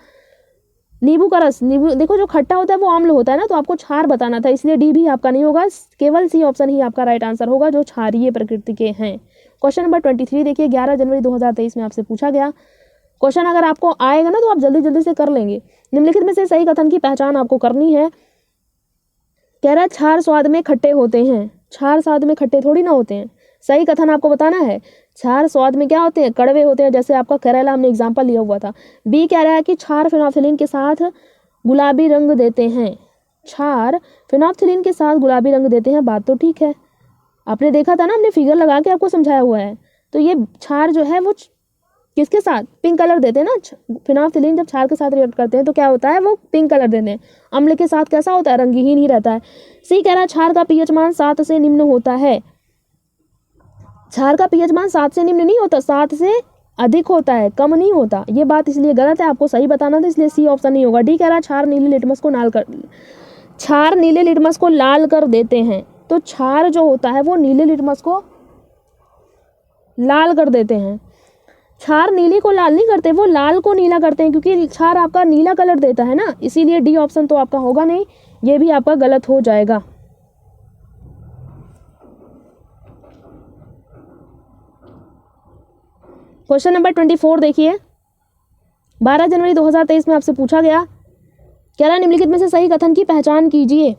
नींबू का रस। नींबू देखो जो खट्टा होता है वो अम्ल होता है ना, तो आपको क्षार बताना था, इसलिए डी भी आपका नहीं होगा, केवल सी ऑप्शन ही आपका राइट आंसर होगा जो क्षारीय प्रकृति के हैं। क्वेश्चन नंबर 23 देखिए, 11 जनवरी 2023 में आपसे पूछा गया। क्वेश्चन अगर आपको आएगा ना तो आप जल्दी जल्दी से कर लेंगे। निम्नलिखित में से सही कथन की पहचान आपको करनी है। कह रहा है क्षार स्वाद में खट्टे होते हैं, क्षार स्वाद में खट्टे थोड़ी ना होते हैं। सही कथन आपको बताना है, क्षार स्वाद में क्या होते हैं, कड़वे होते हैं, जैसे आपका करेला हमने एग्जांपल लिया हुआ था। बी कह रहा है कि क्षार फिनोल्फ्थालीन के साथ गुलाबी रंग देते हैं, क्षार फिनोल्फ्थालीन के साथ गुलाबी रंग देते हैं। बात तो ठीक है, आपने देखा था ना, हमने फिगर लगा के आपको समझाया हुआ है। तो ये क्षार जो है वो किसके साथ? पिंक कलर देते हैं ना, फिनोल्फथालीन जब क्षार के साथ रिएक्ट करते हैं तो क्या होता है, वो पिंक कलर देते हैं। अम्ल के साथ कैसा होता है, रंगहीन ही रहता है। सी कह रहा है क्षार का पीएच मान 7 से निम्न होता है। क्षार का पीएच मान 7 से निम्न नहीं होता, 7 से अधिक होता है, कम नहीं होता। ये बात इसलिए गलत है, आपको सही बताना था, इसलिए सी ऑप्शन नहीं होगा। डी कह रहा है क्षार नीले लिटमस को लाल कर देते हैं। तो क्षार जो होता है वो नीले लिटमस को लाल कर देते हैं। क्षार नीले को लाल नहीं करते, वो लाल को नीला करते हैं, क्योंकि क्षार आपका नीला कलर देता है ना, इसीलिए डी ऑप्शन तो आपका होगा नहीं, ये भी आपका गलत हो जाएगा। क्वेश्चन नंबर 24 देखिए, 12 जनवरी 2023 में आपसे पूछा गया, कह रहा निम्नलिखित में से सही कथन की पहचान कीजिए।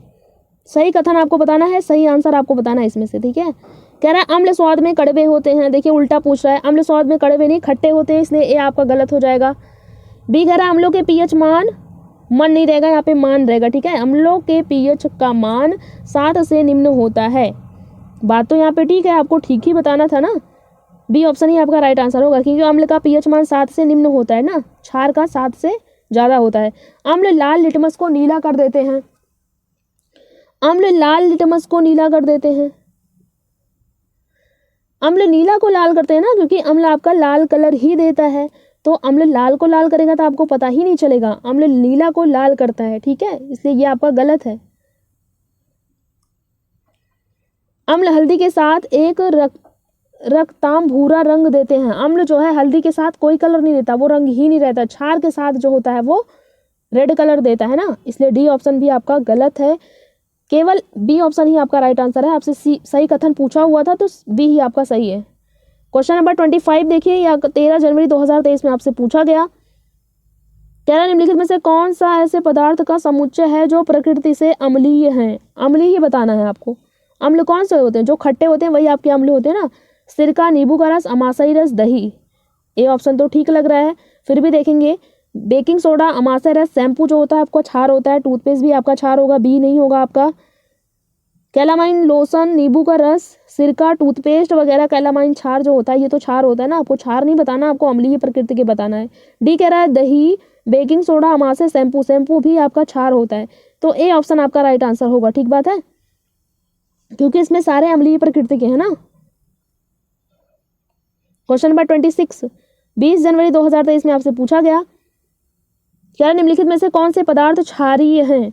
सही कथन आपको बताना है, सही आंसर आपको बताना है इसमें से, ठीक है। कह रहा है अम्ल स्वाद में कड़वे होते हैं, देखिए उल्टा पूछ रहा है, अम्ल स्वाद में कड़वे नहीं खट्टे होते हैं, इसलिए ए आपका गलत हो जाएगा। बी कह रहा है अम्लों के पीएच मान नहीं रहेगा, यहाँ पे मान रहेगा, ठीक है। अम्लों के पीएच का मान 7 से निम्न होता है। बात तो यहाँ पे ठीक है, आपको ठीक ही बताना था ना। बी ऑप्शन ही आपका राइट आंसर होगा, क्योंकि अम्ल का पीएच मान 7 से निम्न होता है ना, क्षार का 7 से ज़्यादा होता है। अम्ल लाल लिटमस को नीला कर देते हैं, अम्ल लाल लिटमस को नीला कर देते हैं। अम्ल नीला को लाल करते हैं ना, क्योंकि अम्ल आपका लाल कलर ही देता है, तो अम्ल लाल को लाल करेगा तो आपको पता ही नहीं चलेगा, अम्ल नीला को लाल करता है, ठीक है, इसलिए ये आपका गलत है। अम्ल हल्दी के साथ एक रक्ताम भूरा रंग देते हैं। अम्ल जो है हल्दी के साथ कोई कलर नहीं देता, वो रंग ही नहीं रहता। क्षार के साथ जो होता है वो रेड कलर देता है ना, इसलिए डी ऑप्शन भी आपका गलत है। केवल बी ऑप्शन ही आपका राइट आंसर है। आपसे सही कथन पूछा हुआ था तो बी ही आपका सही है। क्वेश्चन नंबर 25 देखिए, या 13 जनवरी 2023 में आपसे पूछा गया, कह रहा निम्नलिखित में से कौन सा ऐसे पदार्थ का समुच्चय है जो प्रकृति से अम्लीय है। अम्लीय बताना है आपको। अम्ल कौन से होते हैं, जो खट्टे होते हैं वही आपके अम्ल होते हैं ना। सिरका, नींबू का रस, अमाशयी रस, दही। ए ऑप्शन तो ठीक लग रहा है, फिर भी देखेंगे। बेकिंग सोडा, अमाशय रस, शैम्पू जो होता है आपका क्षार होता है, टूथपेस्ट भी आपका क्षार होगा, बी नहीं होगा आपका। कैलामाइन लोशन, नींबू का रस, सिरका, टूथपेस्ट वगैरह, कैलामाइन क्षार जो होता है ये तो क्षार होता है ना, आपको क्षार नहीं बताना, आपको अम्लीय प्रकृति के बताना है। डी कह रहा है दही, बेकिंग सोडा, अमाशय, शैम्पू भी आपका क्षार होता है, तो ए ऑप्शन आपका राइट आंसर होगा। ठीक बात है, क्योंकि इसमें सारे अम्लीय प्रकृति के हैं ना। क्वेश्चन नंबर 26, 20 जनवरी 2023 में आपसे पूछा गया, क्या निम्नलिखित में से कौन से पदार्थ क्षारीय हैं।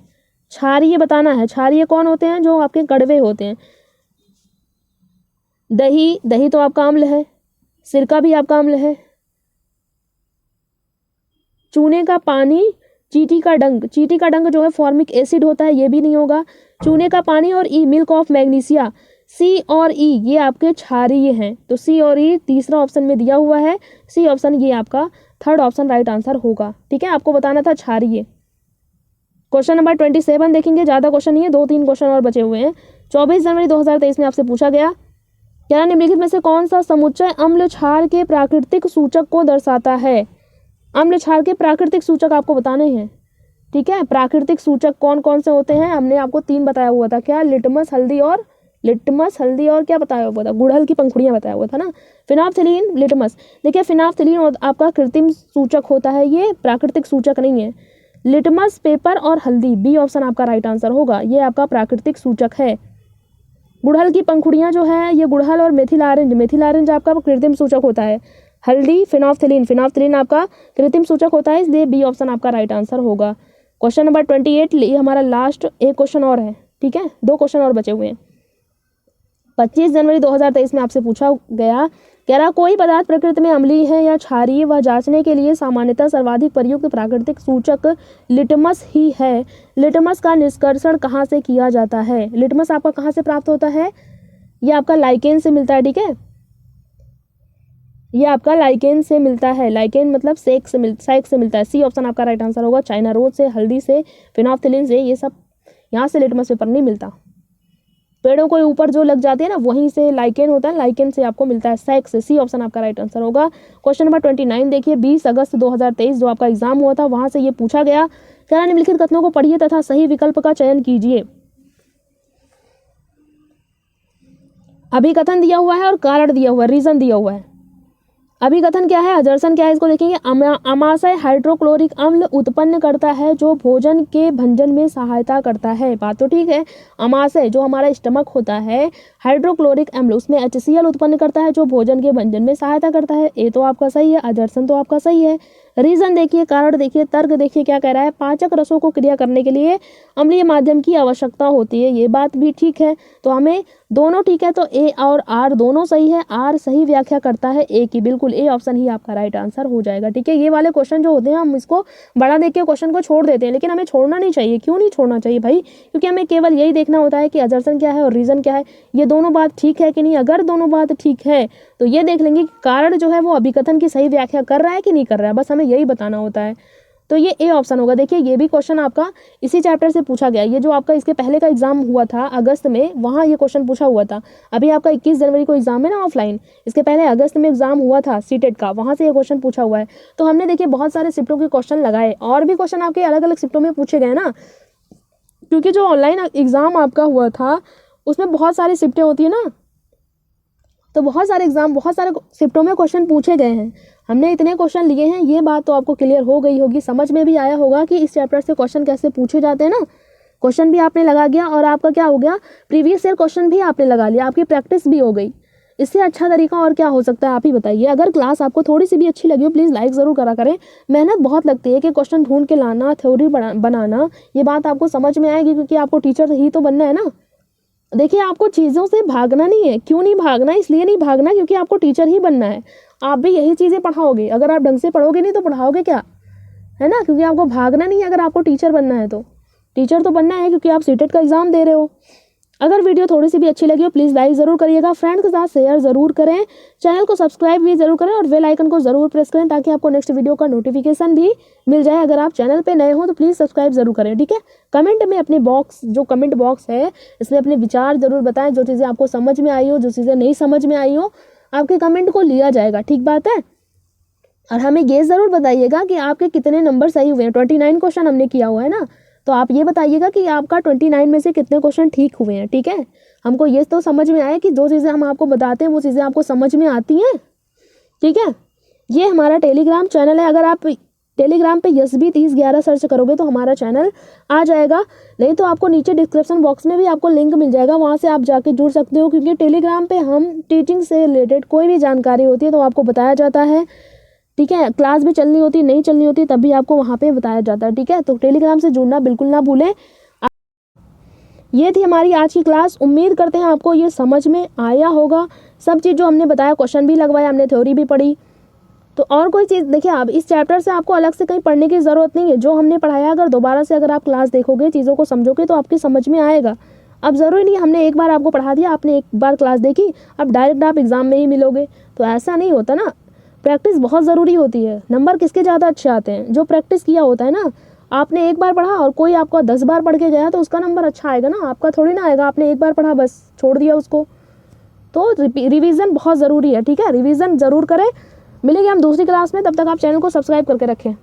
क्षारीय बताना है। क्षारीय कौन होते हैं, जो आपके कड़वे होते हैं। दही तो आपका अम्ल है, सिरका भी आपका अम्ल है, चूने का पानी, चींटी का डंक जो है फॉर्मिक एसिड होता है, ये भी नहीं होगा। चूने का पानी और ई, मिल्क ऑफ मैग्नीशिया, सी और ई ये आपके क्षारीय हैं, तो सी और ई तीसरा ऑप्शन में दिया हुआ है, सी ऑप्शन ये आपका थर्ड ऑप्शन राइट आंसर होगा। ठीक है, आपको बताना था क्षारीय। क्वेश्चन नंबर 27 देखेंगे, ज़्यादा क्वेश्चन नहीं है, 2-3 क्वेश्चन और बचे हुए हैं। 24 जनवरी 2023 में आपसे पूछा गया, क्या निम्नलिखित में से कौन सा समुच्चय अम्ल क्षार के प्राकृतिक सूचक को दर्शाता है। अम्ल क्षार के प्राकृतिक सूचक आपको बताने हैं। ठीक है, प्राकृतिक सूचक कौन कौन से होते हैं, हमने आपको 3 बताया हुआ था, क्या, लिटमस, हल्दी और क्या बताया हुआ था, गुड़हल की पंखुड़ियाँ बताया हुआ था ना। Phenolphthalein, litmus. देखिए फिनोल्फथालीन और आपका कृत्रिम सूचक होता है, ये प्राकृतिक सूचक नहीं है। लिटमस पेपर और हल्दी, बी ऑप्शन आपका राइट आंसर होगा, ये आपका प्राकृतिक सूचक है। गुड़हल की पंखुड़ियाँ जो है ये गुड़हल और मेथिल ऑरेंज आपका कृत्रिम सूचक होता है। हल्दी फिनोल्फथालीन आपका कृत्रिम सूचक होता है, इसलिए बी ऑप्शन आपका राइट आंसर होगा। क्वेश्चन नंबर 28, ये हमारा लास्ट एक क्वेश्चन और है। ठीक है, 2 क्वेश्चन और बचे हुए हैं। 25 जनवरी 2023 में आपसे पूछा गया, कह रहा कोई पदार्थ प्रकृति में अम्लीय है या क्षारीय, वह जांचने के लिए सामान्यतः सर्वाधिक प्रयुक्त प्राकृतिक सूचक लिटमस ही है। लिटमस का निष्कर्षण कहाँ से किया जाता है। लिटमस आपका कहाँ से प्राप्त होता है, ये आपका लाइकेन से मिलता है। ठीक है, ये आपका लाइकेन से मिलता है, लाइकेन मतलब सेक से मिलता है। सी ऑप्शन आपका राइट आंसर होगा। चाइना रोज से, हल्दी से, फिनोल्फथालीन से, ये सब यहाँ से लिटमस पेपर नहीं मिलता। पेड़ों के ऊपर जो लग जाती है ना, वहीं से लाइकेन होता है, लाइकेन से आपको मिलता है, सैक से। सी ऑप्शन आपका राइट आंसर होगा। क्वेश्चन नंबर 29 देखिए, 20 अगस्त 2023 जो आपका एग्जाम हुआ था वहां से ये पूछा गया, क्या निम्नलिखित कथनों को पढ़िए तथा सही विकल्प का चयन कीजिए। अभिकथन दिया हुआ है और कारण दिया हुआ है, रीजन दिया हुआ है। अभिकथन क्या है, अजर्सन क्या है, इसको देखेंगे। अमाशय हाइड्रोक्लोरिक अम्ल उत्पन्न करता है जो भोजन के भंजन में सहायता करता है। बात तो ठीक है। अमाशय जो हमारा स्टमक होता है, हाइड्रोक्लोरिक अम्ल उसमें HCl उत्पन्न करता है जो भोजन के भंजन में सहायता करता है। ये तो आपका सही है, अजर्सन तो आपका सही है। रीजन देखिए, कारण देखिए, तर्क देखिए क्या कह रहा है। पाचक रसों को क्रिया करने के लिए अम्लीय माध्यम की आवश्यकता होती है, ये बात भी ठीक है। तो हमें दोनों ठीक है, तो ए और आर दोनों सही है। आर सही व्याख्या करता है ए की, बिल्कुल ए ऑप्शन ही आपका राइट आंसर हो जाएगा। ठीक है, ये वाले क्वेश्चन जो होते हैं हम इसको बड़ा देख के क्वेश्चन को छोड़ देते हैं, लेकिन हमें छोड़ना नहीं चाहिए। क्यों नहीं छोड़ना चाहिए भाई? क्योंकि हमें केवल यही देखना होता है कि अजर्सन क्या है और रीजन क्या है, ये दोनों बात ठीक है कि नहीं। अगर दोनों बात ठीक है तो ये देख लेंगे कि कारण जो है वो अभिकथन की सही व्याख्या कर रहा है कि नहीं कर रहा है, बस हमें यही बताना होता है। तो ये ए ऑप्शन होगा। देखिए ये भी क्वेश्चन आपका इसी चैप्टर से पूछा गया। ये जो आपका इसके पहले का एग्जाम हुआ था अगस्त में, वहाँ ये क्वेश्चन पूछा हुआ था। अभी आपका 21 जनवरी को एग्जाम है ना ऑफलाइन, इसके पहले अगस्त में एग्जाम हुआ था सीटेट का, वहाँ से ये क्वेश्चन पूछा हुआ है। तो हमने देखिए बहुत सारे शिफ्टों के क्वेश्चन लगाए, और भी क्वेश्चन आपके अलग अलग शिफ्टों में पूछे गए ना, क्योंकि जो ऑनलाइन एग्जाम आपका हुआ था उसमें बहुत सारी शिफ्टें होती है ना, तो बहुत सारे शिफ्टों में क्वेश्चन पूछे गए हैं। हमने इतने क्वेश्चन लिए हैं, ये बात तो आपको क्लियर हो गई होगी, समझ में भी आया होगा कि इस चैप्टर से क्वेश्चन कैसे पूछे जाते हैं ना। क्वेश्चन भी आपने लगा गया और आपका क्या हो गया, प्रीवियस ईयर क्वेश्चन भी आपने लगा लिया, आपकी प्रैक्टिस भी हो गई। इससे अच्छा तरीका और क्या हो सकता है, आप ही बताइए। अगर क्लास आपको थोड़ी सी भी अच्छी लगी हो प्लीज़ लाइक ज़रूर करा करें। मेहनत बहुत लगती है कि क्वेश्चन ढूंढ के लाना, थ्योरी बनाना, ये बात आपको समझ में आएगी क्योंकि आपको टीचर ही तो बनना है ना। देखिए आपको चीज़ों से भागना नहीं है। क्यों नहीं भागना? इसलिए नहीं भागना क्योंकि आपको टीचर ही बनना है। आप भी यही चीज़ें पढ़ाओगे, अगर आप ढंग से पढ़ोगे नहीं तो पढ़ाओगे क्या, है ना। क्योंकि आपको भागना नहीं है, अगर आपको टीचर बनना है तो टीचर तो बनना है क्योंकि आप सीटेट का एग्ज़ाम दे रहे हो। अगर वीडियो थोड़ी सी भी अच्छी लगी हो प्लीज़ लाइक ज़रूर करिएगा, फ्रेंड्स के साथ शेयर ज़रूर करें, चैनल को सब्सक्राइब भी ज़रूर करें और बेल आइकन को ज़रूर प्रेस करें ताकि आपको नेक्स्ट वीडियो का नोटिफिकेशन भी मिल जाए। अगर आप चैनल पे नए हो तो प्लीज़ सब्सक्राइब ज़रूर करें। ठीक है, कमेंट में अपने जो कमेंट बॉक्स है इसमें अपने विचार ज़रूर बताएं, जो चीज़ें आपको समझ में आई हो, जो चीज़ें नहीं समझ में आई हो, आपके कमेंट को लिया जाएगा। ठीक बात है। और हमें ये ज़रूर बताइएगा कि आपके कितने नंबर सही हुए हैं। 29 क्वेश्चन हमने किया हुआ है ना, तो आप ये बताइएगा कि आपका 29 में से कितने क्वेश्चन ठीक हुए हैं। ठीक है, हमको ये तो समझ में आए कि जो चीज़ें हम आपको बताते हैं वो चीज़ें आपको समझ में आती हैं। ठीक है, ये हमारा टेलीग्राम चैनल है। अगर आप टेलीग्राम पे YSB 3011 सर्च करोगे तो हमारा चैनल आ जाएगा, नहीं तो आपको नीचे डिस्क्रिप्शन बॉक्स में भी आपको लिंक मिल जाएगा, वहाँ से आप जाके जुड़ सकते हो। क्योंकि टेलीग्राम पे हम टीचिंग से रिलेटेड कोई भी जानकारी होती है तो आपको बताया जाता है। ठीक है, क्लास भी चलनी होती नहीं चलनी होती तब भी आपको वहाँ पे बताया जाता है। ठीक है, तो टेलीग्राम से जुड़ना बिल्कुल ना भूलें। ये थी हमारी आज की क्लास। उम्मीद करते हैं आपको ये समझ में आया होगा सब चीज़ जो हमने बताया। क्वेश्चन भी लगवाया हमने, थ्योरी भी पढ़ी। तो और कोई चीज़ देखिए, आप इस चैप्टर से आपको अलग से कहीं पढ़ने की ज़रूरत नहीं है। जो हमने पढ़ाया अगर दोबारा से अगर आप क्लास देखोगे, चीज़ों को समझोगे तो आपकी समझ में आएगा। अब ज़रूरी नहीं हमने एक बार आपको पढ़ा दिया, आपने एक बार क्लास देखी, अब डायरेक्ट आप एग्ज़ाम में ही मिलोगे, तो ऐसा नहीं होता ना। प्रैक्टिस बहुत ज़रूरी होती है। नंबर किसके ज़्यादा अच्छे आते हैं? जो प्रैक्टिस किया होता है ना। आपने एक बार पढ़ा और कोई आपका 10 बार पढ़ के गया तो उसका नंबर अच्छा आएगा ना, आपका थोड़ी ना आएगा। आपने एक बार पढ़ा बस छोड़ दिया उसको। तो रिवीजन बहुत ज़रूरी है। ठीक है, रिवीजन ज़रूर करें। मिलेंगे हम दूसरी क्लास में, तब तक आप चैनल को सब्सक्राइब करके रखें।